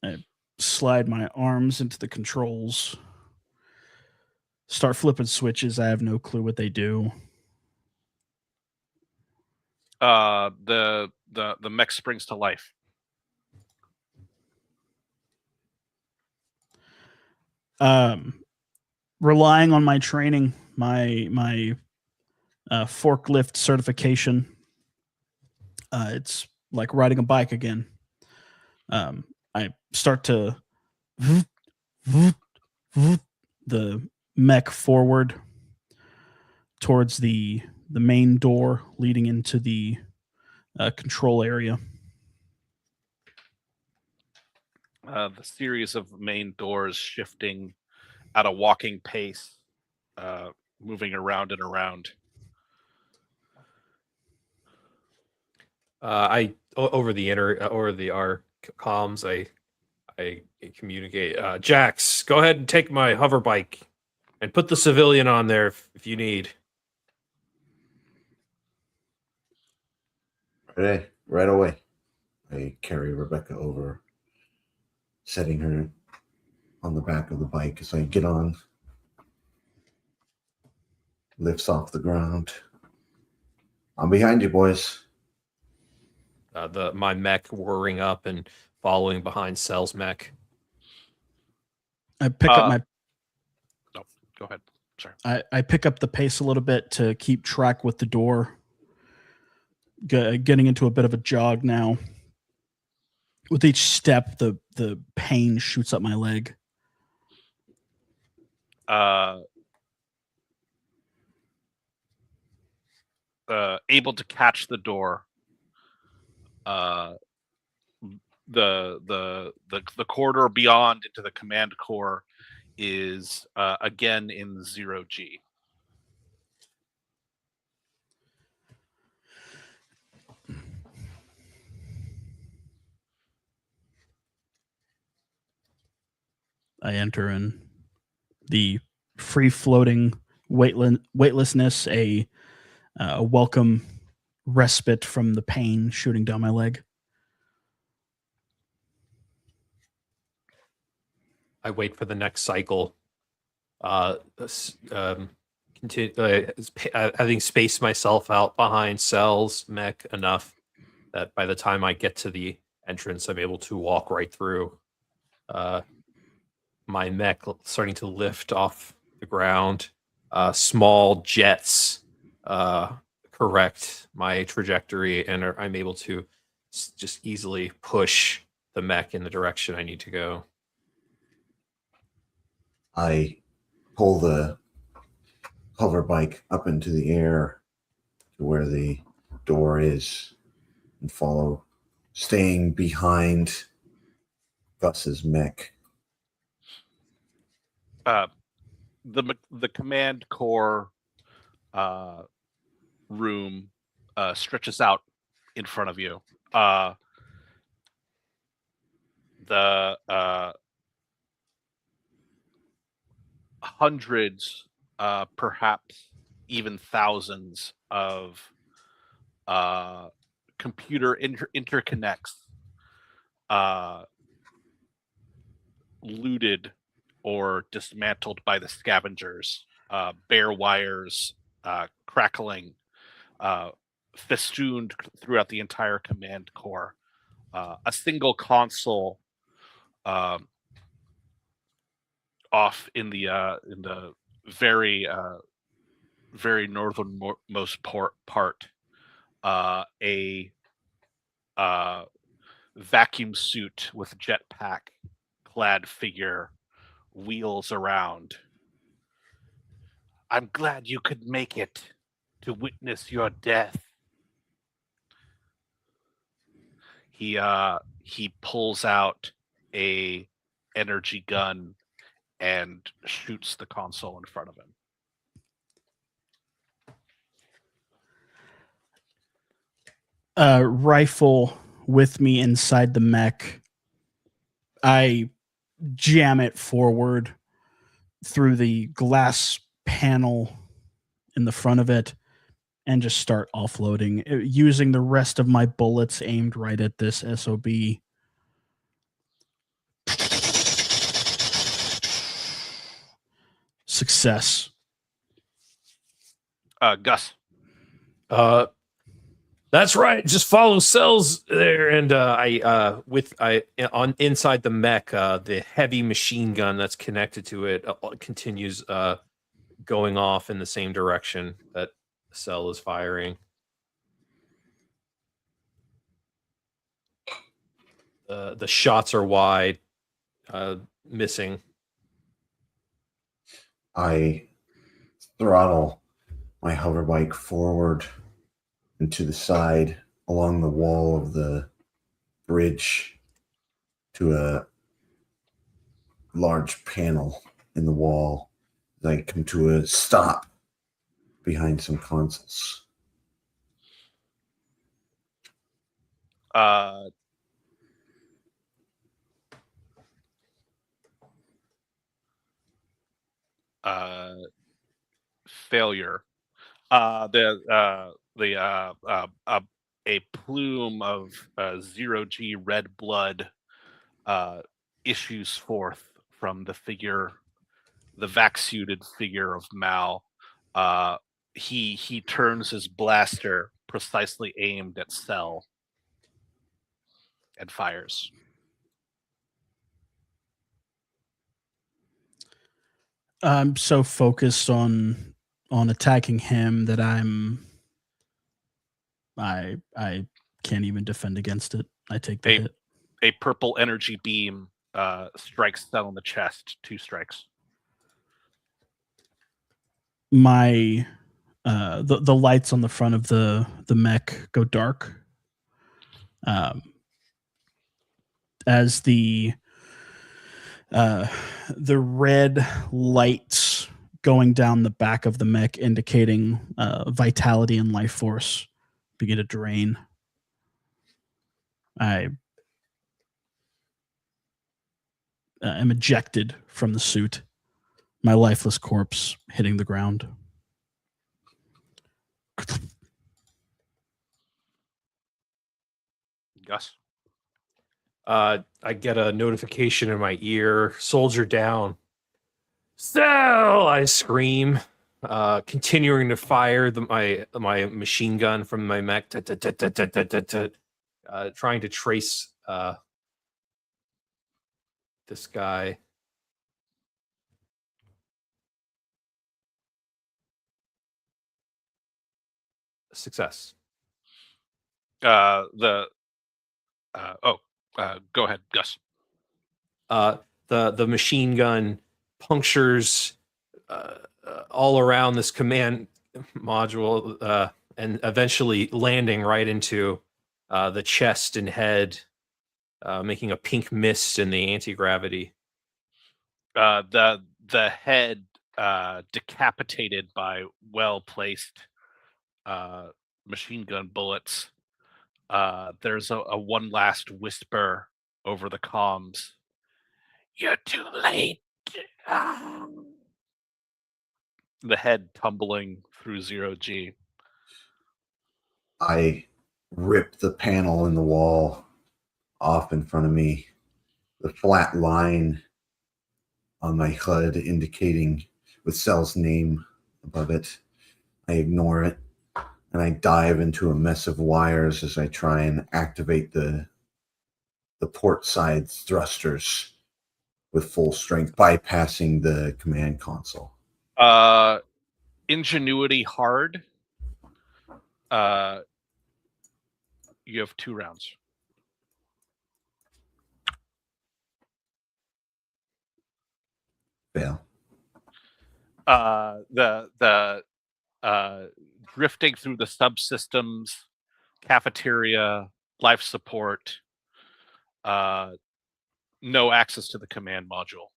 I slide my arms into the controls. Start flipping switches. I have no clue what they do. The mech springs to life. Relying on my training, my forklift certification. It's like riding a bike again. I start to the mech forward towards the main door leading into the control area. The series of main doors shifting at a walking pace, moving around and around. Over the our comms, I communicate. Jax, go ahead and take my hover bike and put the civilian on there if you need. Right away. I carry Rebecca over, setting her on the back of the bike as I get on. Lifts off the ground. I'm behind you, boys. My mech whirring up and following behind Cell's mech. I pick up my. No, go ahead. Sorry. I pick up the pace a little bit to keep track with the door. Getting into a bit of a jog now. With each step, the pain shoots up my leg. Able to catch the door. The corridor beyond into the command core is again in 0G. I enter in the free-floating weightlessness, a welcome respite from the pain shooting down my leg. I wait for the next cycle. Having spaced myself out behind Cell's mech enough that by the time I get to the entrance, I'm able to walk right through. My mech starting to lift off the ground. Small jets correct my trajectory, and I'm able to just easily push the mech in the direction I need to go. I pull the hover bike up into the air to where the door is and follow, staying behind Gus's mech. The command core room stretches out in front of you. The hundreds, perhaps even thousands of computer interconnects looted or dismantled by the scavengers, bare wires crackling, festooned throughout the entire command core. A single console off in the very very northernmost part, a vacuum suit with jetpack clad figure wheels around. I'm glad you could make it to witness your death. he pulls out a energy gun and shoots the console in front of him. Rifle with me inside the mech. I jam it forward through the glass panel in the front of it and just start offloading, using the rest of my bullets aimed right at this SOB. Success. Gus. That's right. Just follow cells there, and on inside the mech, the heavy machine gun that's connected to it continues going off in the same direction that the cell is firing. The shots are wide, missing. I throttle my hoverbike forward and to the side along the wall of the bridge to a large panel in the wall. I come to a stop behind some consoles. Failure. A plume of 0G red blood issues forth from the vac-suited figure of Mal. He turns his blaster precisely aimed at Cell and fires. I'm so focused on attacking him that I can't even defend against it. I take the hit. A purple energy beam strikes Cell in the chest. 2 strikes. My the lights on the front of the mech go dark. As the red lights going down the back of the mech indicating vitality and life force begin to drain. I am ejected from the suit, my lifeless corpse hitting the ground. Gus. I get a notification in my ear. Soldier down. Cell! I scream, continuing to fire my machine gun from my mech, trying to trace this guy. Success. Go ahead, Gus. The machine gun punctures all around this command module, and eventually landing right into the chest and head, making a pink mist in the anti-gravity. The head decapitated by well-placed machine gun bullets. There's a one last whisper over the comms. You're too late. The head tumbling through 0G. I rip the panel in the wall off in front of me. The flat line on my HUD indicating with Cell's name above it. I ignore it and I dive into a mess of wires as I try and activate the port side thrusters with full strength, bypassing the command console. Ingenuity hard. You have 2 rounds. Fail. The drifting through the subsystems, cafeteria, life support, no access to the command module.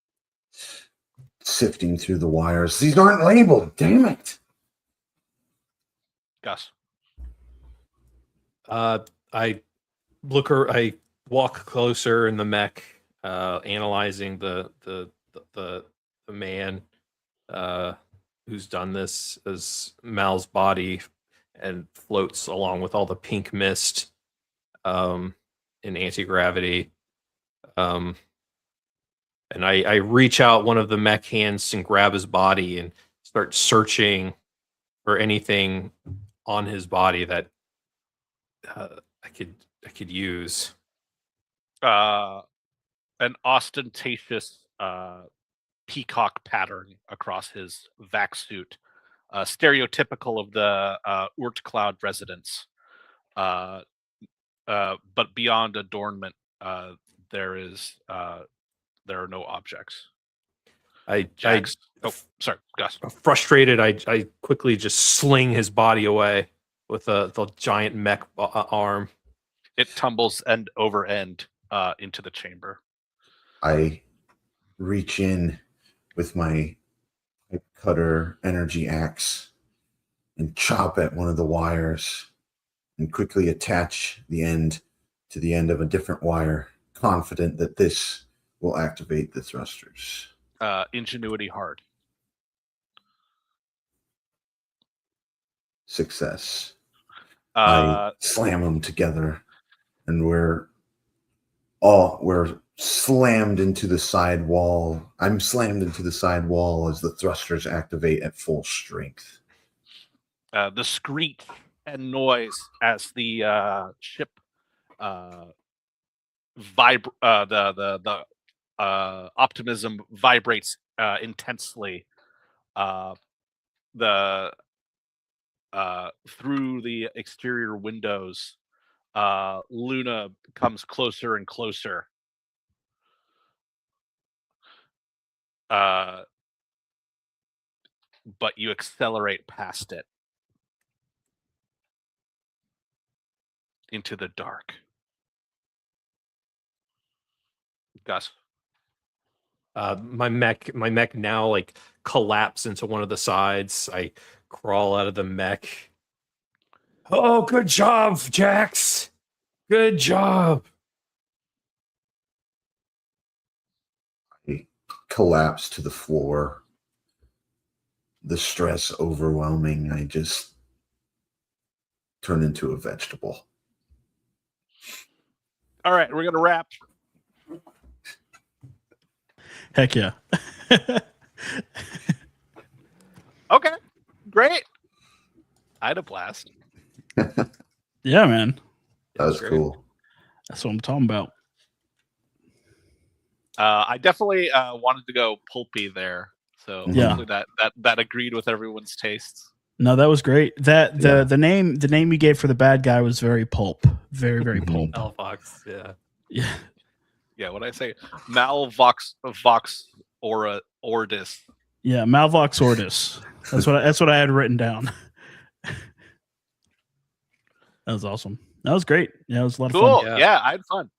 Sifting through the wires. These aren't labeled. Damn it. Gus. I walk closer in the mech, analyzing the man who's done this as Mal's body, and floats along with all the pink mist in anti-gravity. And I reach out one of the mech hands and grab his body and start searching for anything on his body that I could use. An ostentatious peacock pattern across his vac suit, stereotypical of the Urt Cloud residents. But beyond adornment, there are no objects. Sorry, Gus. Frustrated, I quickly just sling his body away with the giant mech arm. It tumbles end over end into the chamber. I reach in with my cutter energy axe and chop at one of the wires and quickly attach the end to the end of a different wire, confident that this will activate the thrusters. Ingenuity hard. Success. I slam them together, and we're slammed into the side wall. I'm slammed into the side wall as the thrusters activate at full strength. The screech and noise as the ship the optimism vibrates intensely. Through the exterior windows, Luna comes closer and closer. But you accelerate past it into the dark. Gus. My mech now like collapse into one of the sides. I crawl out of the mech. Oh, good job, Jax. Good job. I collapse to the floor. The stress overwhelming. I just turn into a vegetable. All right, we're gonna wrap. Heck yeah. Okay, great. I had a blast. Yeah, man. That was Great. cool. That's what I'm talking about. I definitely wanted to go pulpy there, so Yeah. hopefully that agreed with everyone's tastes. No, that was great. The name you gave for the bad guy was very pulp. Very, very pulp. Malvox, yeah. Yeah. Yeah, what I say, Malvox Ordis. Yeah, Malvox Ordis. That's what I had written down. That was awesome. That was great. Yeah, it was a lot of Cool. fun. Yeah, I had fun.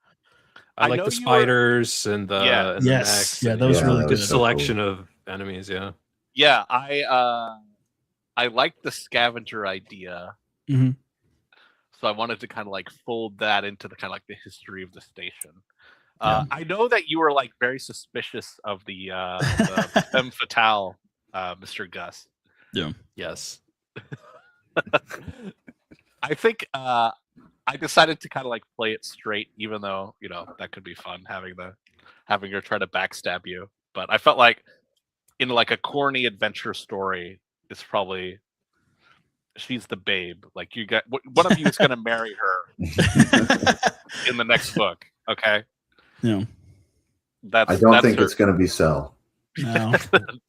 I like know the you spiders and the and the Yes. mechs. Yeah, that was really good good. selection of enemies. Yeah. Yeah, I liked the scavenger idea. Mhm. So I wanted to kind of like fold that into the kind of like the history of the station. Yeah. I know that you were like very suspicious of the femme fatale, Mr. Gus. Yeah. Yes. I think I decided to kind of like play it straight, even though that could be fun having her try to backstab you. But I felt like in like a corny adventure story, it's probably she's the babe. Like you got one of you is going to marry her in the next book. Okay. Yeah. I don't think it's going to be Cell. No.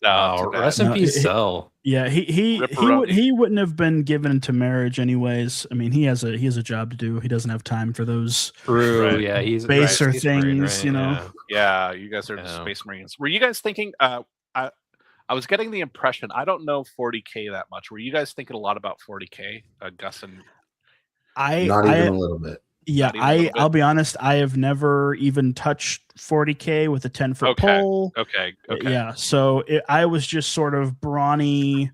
No, Rest in No, peace, it- Cell. Yeah, he Ripperoni. wouldn't have been given to marriage anyways. I mean, he has a job to do. He doesn't have time for those. True. Right. Yeah, he's a Baser Space Marine, things, right? you know? Yeah. Yeah, you guys are the Yeah. Space Marines. Were you guys thinking? I was getting the impression. I don't know 40K that much. Were you guys thinking a lot about 40K, Gus and? Not even a little bit. Yeah, Not even a little bit? I'll be honest. I have never even touched 40K with a 10-foot Okay. pole. Okay. Yeah, so I was just sort of brawny,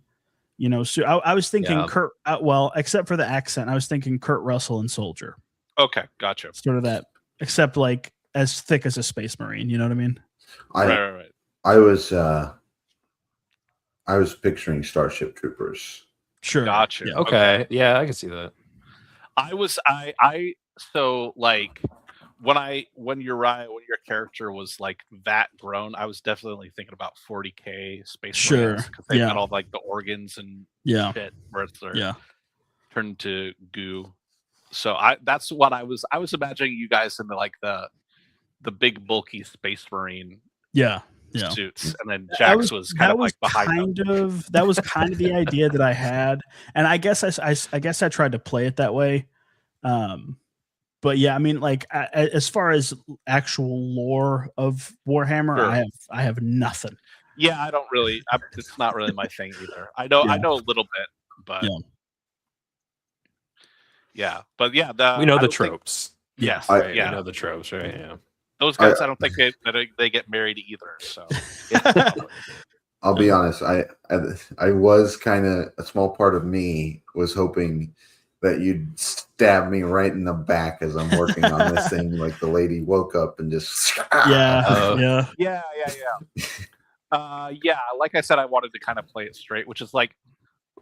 So I was thinking Yeah. Kurt. Well, except for the accent, I was thinking Kurt Russell and Soldier. Okay, gotcha. Sort of that, except like as thick as a Space Marine. You know what I mean? Right. I was picturing Starship Troopers. Sure. Gotcha. Yeah. Okay. Yeah, I can see that. So like when your character was like that grown, I was definitely thinking about 40K Space Sure. Marines because they Yeah. got all like the organs and Yeah. shit where it's Yeah. turned to goo. So that's what I was imagining you guys in the big bulky Space Marine Yeah. Yeah. suits, and then Jax was kind of like behind them. That was kind of the idea that I had, and I guess I tried to play it that way. But yeah, I mean, like as far as actual lore of Warhammer, Sure. I have nothing. Yeah, I don't really. It's not really my thing either. I know a little bit, but but yeah, We know I the don't think- tropes. Yes, Right? yeah. We know the tropes, right? Yeah. Those guys, I don't think they get married either. So I'll be honest. I was kind of, a small part of me was hoping that you'd stab me right in the back as I'm working on this thing, like the lady woke up and just Yeah. yeah. Like I said, I wanted to kind of play it straight, which is like,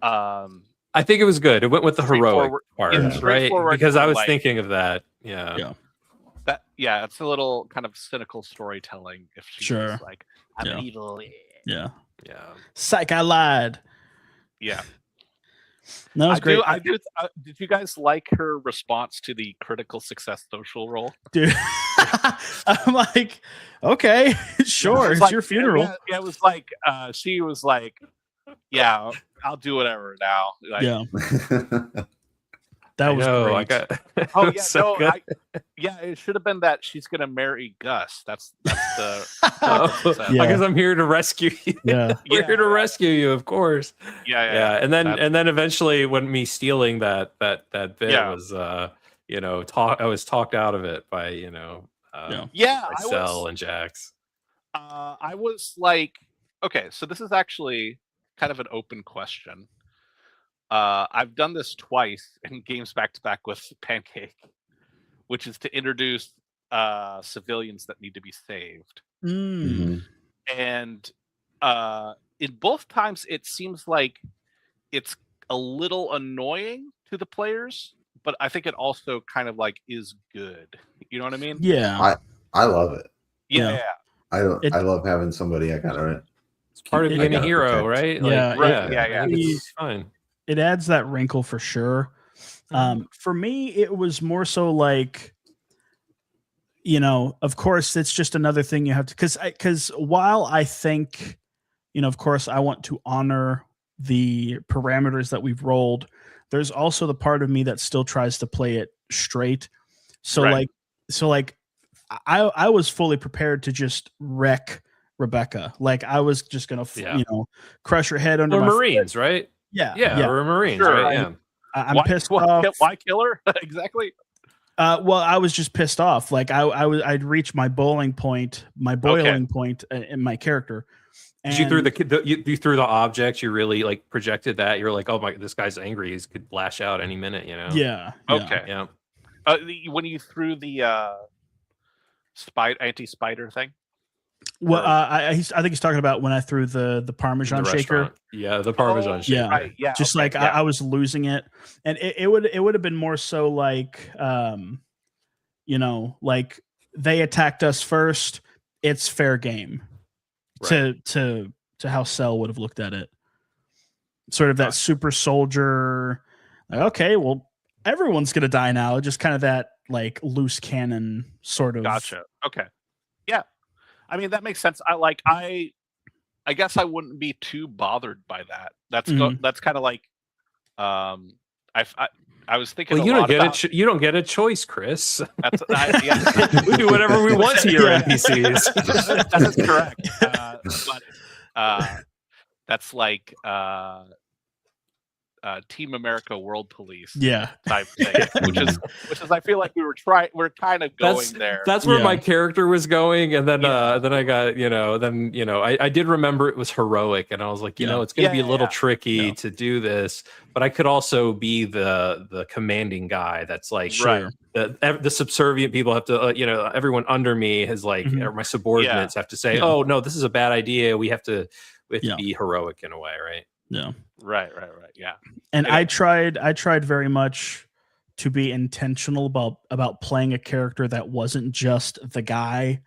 I think it was good. It went with the heroic part, yeah, right? straightforward, Because I was like- thinking of that. Yeah. Yeah. it's a little kind of cynical storytelling. If she's Sure. like, I'm Yeah. evil. Yeah. Yeah. Psych, I lied. Yeah. No, it was great. I do. Did you guys like her response to the critical success social roll? Dude. I'm like, okay, sure, It it's was your funeral. Yeah, it was like she was like, yeah, I'll do whatever now. Like, Yeah, that was great. I got. Oh it was yeah, so no, good. it should have been that she's gonna marry Gus. That's the. Oh, Yeah. I guess I'm here to rescue you. Yeah. We're here to rescue you, of course. Yeah. And then eventually, when me stealing that bit Yeah. was, I was talked out of it by Yeah, by Cell and Jax. I was like, okay, so this is actually kind of an open question. I've done this twice in games back to back with Pancake, which is to introduce civilians that need to be saved. Mm. And in both times, it seems like it's a little annoying to the players, but I think it also kind of like is good. You know what I mean? Yeah. I love it. Yeah. I love having somebody I gotta. It's part of It- being a gotta hero, protect. right? Yeah, yeah. I think it's fine. It adds that wrinkle for sure. For me, it was more so like, of course, it's just another thing you have to, because while I think, of course, I want to honor the parameters that we've rolled, there's also the part of me that still tries to play it straight. So Right. I was fully prepared to just wreck Rebecca. Like I was just gonna, crush her head under We're my Marines, right? Yeah, Yeah, we're Marines, Sure. right? Yeah. I'm pissed off. Why kill her? Exactly. Well, I was just pissed off. Like I'd reached my boiling point in my character. And You threw you threw the object. You really like projected that. You were like, oh my, this guy's angry. He could lash out any minute. Yeah. Okay. Yeah. When you threw the anti-spider thing. Well, I think he's talking about when I threw the Parmesan The shaker. restaurant. Yeah, the Parmesan shaker. Yeah. Right. Yeah. Just okay, like yeah. I was losing it, and it would have been more so like, like they attacked us first. It's fair game. Right. To how Cell would have looked at it. Sort of that super soldier. Like, okay, well, everyone's gonna die now. Just kind of that like loose cannon sort of. Gotcha. Okay. Yeah. I mean that makes sense. I guess I wouldn't be too bothered by that. That's that's kind of like I was thinking. Well, you don't get a choice, Chris. That's We do whatever we want to your NPCs. That is correct. But that's like Team America World Police Yeah. type thing, which is I feel like we're kind of going there. That's where Yeah. my character was going, and then I got I did remember it was heroic, and I was like, it's going to be a little tricky to do this, but I could also be the commanding guy. That's like the subservient people have to everyone under me has like or my subordinates have to say, oh no, this is a bad idea. We have to be heroic in a way, right? Yeah. Right. Yeah. And I tried very much to be intentional about playing a character that wasn't just the guy,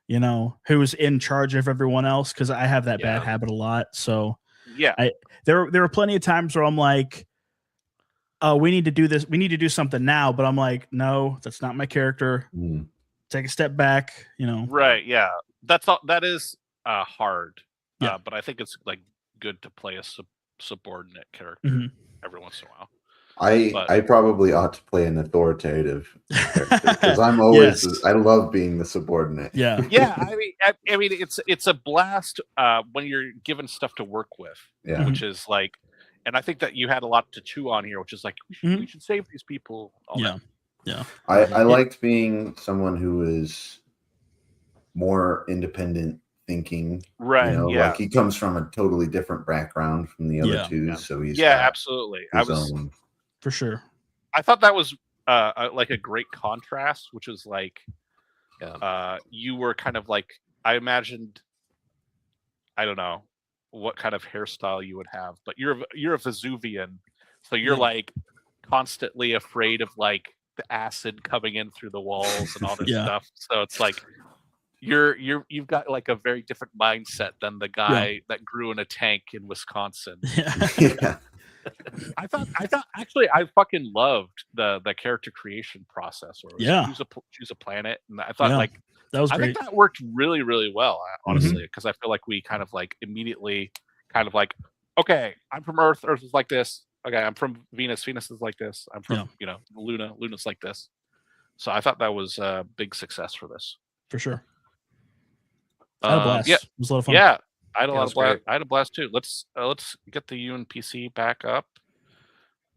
who was in charge of everyone else, because I have that bad habit a lot. So there were plenty of times where I'm like, oh, we need to do this. We need to do something now. But I'm like, no, that's not my character. Take a step back, Right. Yeah. That is hard. Yeah. But I think it's like good to play a subordinate character every once in a while. I probably ought to play an authoritative character because I'm always I love being the subordinate. Yeah. Yeah. I mean, it's a blast when you're given stuff to work with. Yeah. Which is like, and I think that you had a lot to chew on here, which is like we should save these people. Yeah. I liked being someone who is more independent thinking, right? Like he comes from a totally different background from the other two, so he's absolutely. For sure. I thought that was like a great contrast, which was like you were kind of like, I imagined, I don't know what kind of hairstyle you would have, but you're a Vesuvian, so you're like constantly afraid of like the acid coming in through the walls and all this stuff. So it's like you've got like a very different mindset than the guy that grew in a tank in Wisconsin. Yeah. I thought actually I fucking loved the character creation process, or choose a planet, and I thought like that was great. I think that worked really, really well, honestly, because I feel like we kind of like immediately kind of like, okay, I'm from Earth is like this. Okay, I'm from Venus is like this. I'm from Luna's like this. So I thought that was a big success for this. For sure. I had a blast. It was a lot of fun. Yeah, I had a lot of blast. I had a blast too. Let's get the UnPC back up,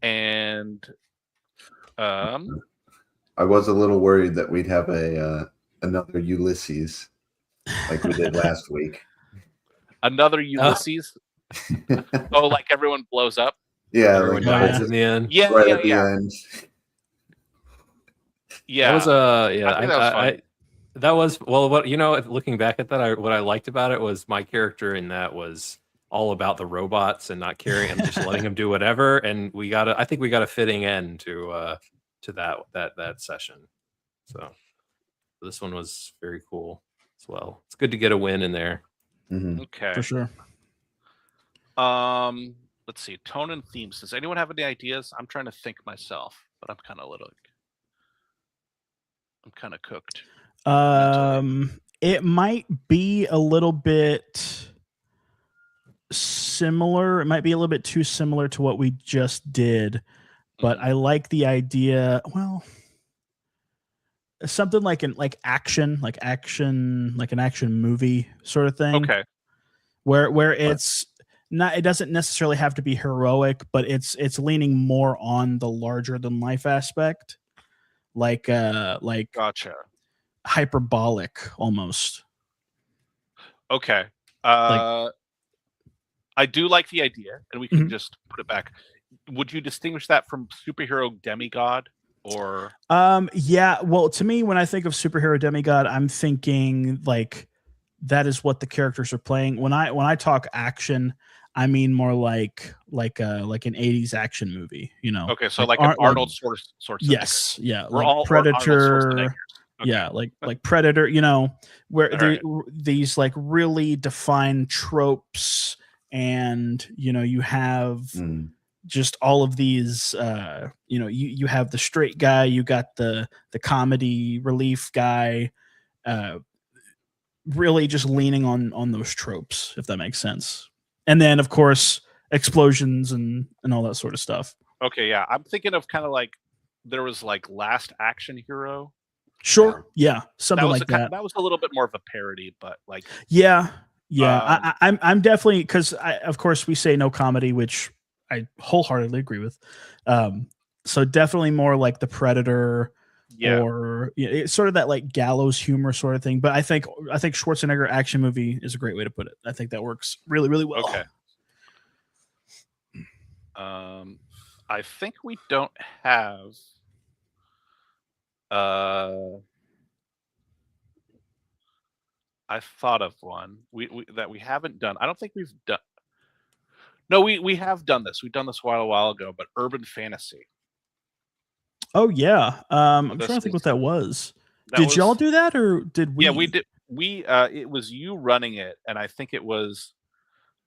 and I was a little worried that we'd have another Ulysses like we did last week. Another Ulysses. Oh, like everyone blows up. Yeah, everyone dies in the end. Yeah, right at the end. Yeah, that was that was fun. That was looking back at that, what I liked about it was my character in that was all about the robots and not caring and just letting them do whatever. And I think we got a fitting end to that session. So this one was very cool as well. It's good to get a win in there. Mm-hmm. Okay, for sure. Let's see, tone and themes. Does anyone have any ideas? I'm trying to think myself, but I'm kind of cooked. It might be a little bit similar. It might be a little bit too similar to what we just did, but I like the idea. Well, something like an action movie sort of thing. Okay. Where it's not, it doesn't necessarily have to be heroic, but it's leaning more on the larger than life aspect. Like gotcha. Hyperbolic almost. Okay. I do like the idea, and we can just put it back. Would you distinguish that from superhero demigod or? Yeah. Well, to me, when I think of superhero demigod, I'm thinking like that is what the characters are playing. When I talk action, I mean more like an 80s action movie, Okay, so like an Arnold sorts of yes, things. Yeah, like Predator. Okay. Yeah, like Predator, where these like really defined tropes, and you have just all of these. You have the straight guy, you got the comedy relief guy, really just leaning on those tropes, if that makes sense. And then, of course, explosions and all that sort of stuff. Okay, yeah, I'm thinking of kind of like there was like Last Action Hero. Sure. Yeah. Something like that. That was a little bit more of a parody, but like. Yeah. I'm definitely, because of course we say no comedy, which I wholeheartedly agree with. So definitely more like the Predator, or it's sort of that like gallows humor sort of thing. But I think Schwarzenegger action movie is a great way to put it. I think that works really, really well. Okay. I think we don't have. I thought of one that we haven't done. I don't think we've done. No, we have done this. We've done this a while ago, but urban fantasy. Oh yeah. I'm This trying to think was- what that was. That Did was- y'all do that or did we? Yeah, we did. It was you running it, and I think it was.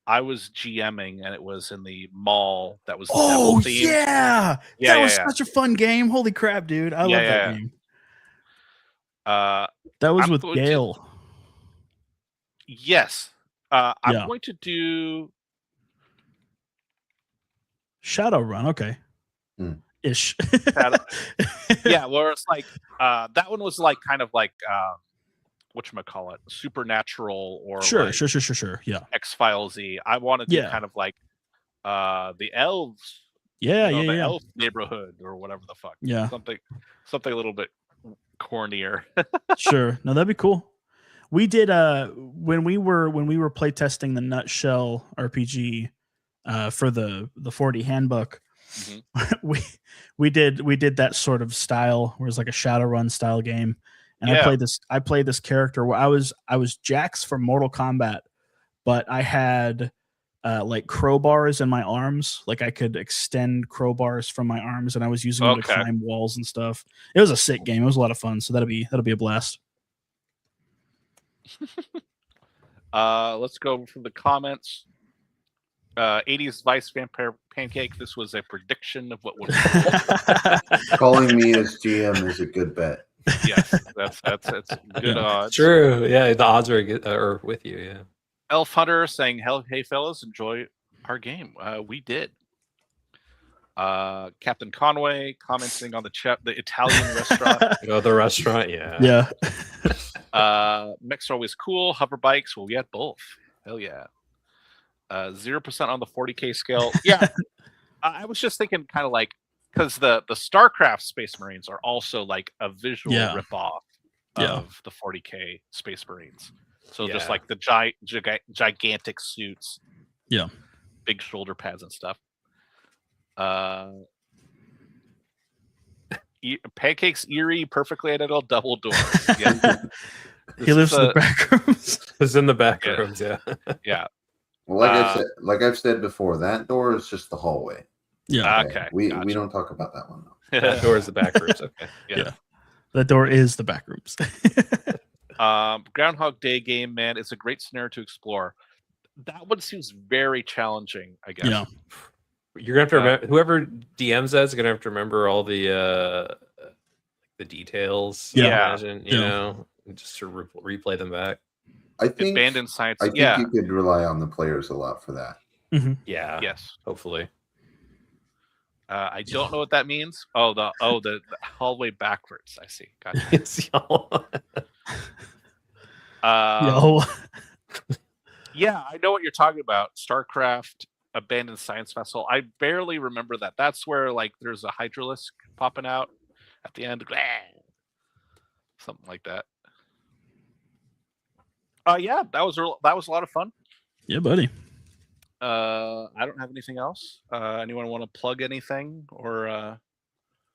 I was GMing, and it was in the mall. That was. Oh devil themed. yeah. Yeah, That was yeah. such a fun game. Holy crap, dude. I love that game. That was I'm with going to- Gale. Yes. Yeah. I'm going to do. Shadowrun, okay. Hmm. Ish. Yeah, where it's like that one was like kind of like whatchamacallit, supernatural or Sure. Yeah. X-Files-y. I want to do Yeah. kind of like the elves, Yeah, the yeah. elf neighborhood or whatever the fuck. Yeah. Something a little bit cornier. Sure. No, that'd be cool. We did when we were playtesting the Nutshell RPG for the 4D handbook. Mhm. we did that sort of style where it's like a Shadowrun style game. And Yeah. I played this character where I was Jax from Mortal Kombat, but I had like crowbars in my arms. Like I could extend crowbars from my arms, and I was using them to Okay. climb walls and stuff. It was a sick game. It was a lot of fun. So that'll be a blast. Let's go from the comments. 80s Vice Vampire Pancake. This was a prediction of what would Calling me as GM is a good bet. yes, that's good odds. True. Yeah, the odds are with you. Yeah. Elf Hunter saying, "Hey fellas, enjoy our game." We did. Captain Conway commenting on the Italian restaurant. Oh, the restaurant. Yeah. Yeah. Mechs are always cool. Hover bikes. Well, we had both. Hell yeah. 0% on the 40K scale. Yeah. I was just thinking kind of like, because the StarCraft Space Marines are also like a visual ripoff of the 40K Space Marines. So just like the gigantic suits. Yeah. Big shoulder pads and stuff. Pancake's eerie, perfectly identical double doors. Yeah. He lives in the back rooms. It's in the back rooms. Yeah. Yeah. Well, I've said before, that door is just the hallway. Yeah. Okay. We gotcha. don't talk about that one though. That door is the back rooms. Okay. Yeah. That door is the back rooms. Groundhog Day game, man, it's a great scenario to explore. That one seems very challenging, I guess. Yeah. You're gonna have to remember, whoever DMs that is gonna have to remember all the details. Yeah. I imagine, you Yeah. know, just to replay them back. I think Abandoned Science. I think Yeah. you could rely on the players a lot for that. Yeah. Yes. Hopefully. I don't know what that means. Oh, the hallway backwards. I see. Gotcha. It's y'all. Yo. Yeah, I know what you're talking about. StarCraft Abandoned Science Vessel. I barely remember that. That's where like there's a hydralisk popping out at the end. Something like that. Yeah, that was a lot of fun. Yeah, buddy. I don't have anything else. Anyone want to plug anything or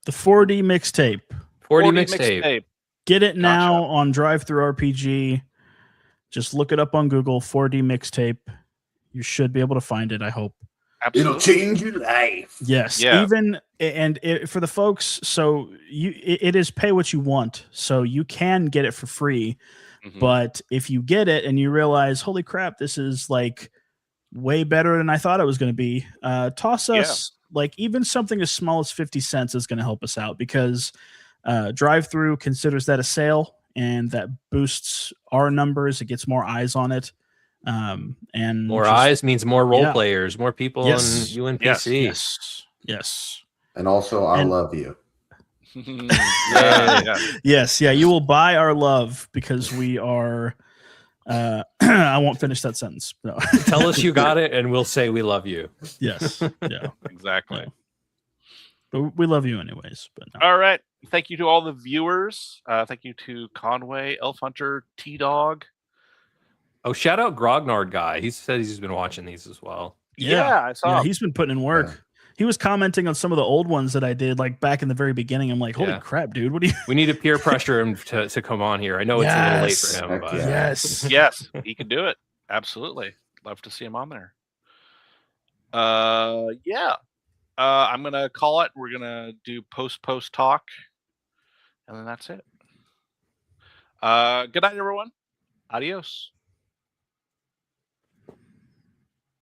The 4D mixtape. 40 mixtape. Get it now Gotcha. on Drive-Thru RPG. Just look it up on Google. 4D mixtape. You should be able to find it, I hope. Absolutely. It'll change your life. Yes. Yeah. For the folks, so it is pay what you want. So you can get it for free. Mhm. But if you get it and you realize, holy crap, this is like way better than I thought it was going to be, toss us like even something as small as 50 cents is going to help us out, because Drive-Thru considers that a sale, and that boosts our numbers. It gets more eyes on it. And More eyes means more role Yeah. players, more people Yes. in UNPC. Yes. And also, I And- love you. Yeah. Yes. Yeah. You will buy our love because we are I won't finish that sentence. No. Tell us you got it, and we'll say we love you. Yes. Yeah. Exactly. Yeah. But we love you anyways. But no. All right. Thank you to all the viewers. Thank you to Conway, Elf Hunter, T-Dog. Oh, shout out Grognard guy. He said he's been watching these as well. Yeah, I saw. Yeah, him. he's been putting in work. Yeah. He was commenting on some of the old ones that I did, like back in the very beginning. I'm like, holy Yeah. crap, dude! What do you? We need to peer pressure him to come on here. I know it's a little late Yes. for him, Heck but yeah. Yes. Yes, he can do it. Absolutely. Love to see him on there. Yeah. I'm gonna call it. We're gonna do post talk, and then that's it. Good night, everyone. Adios.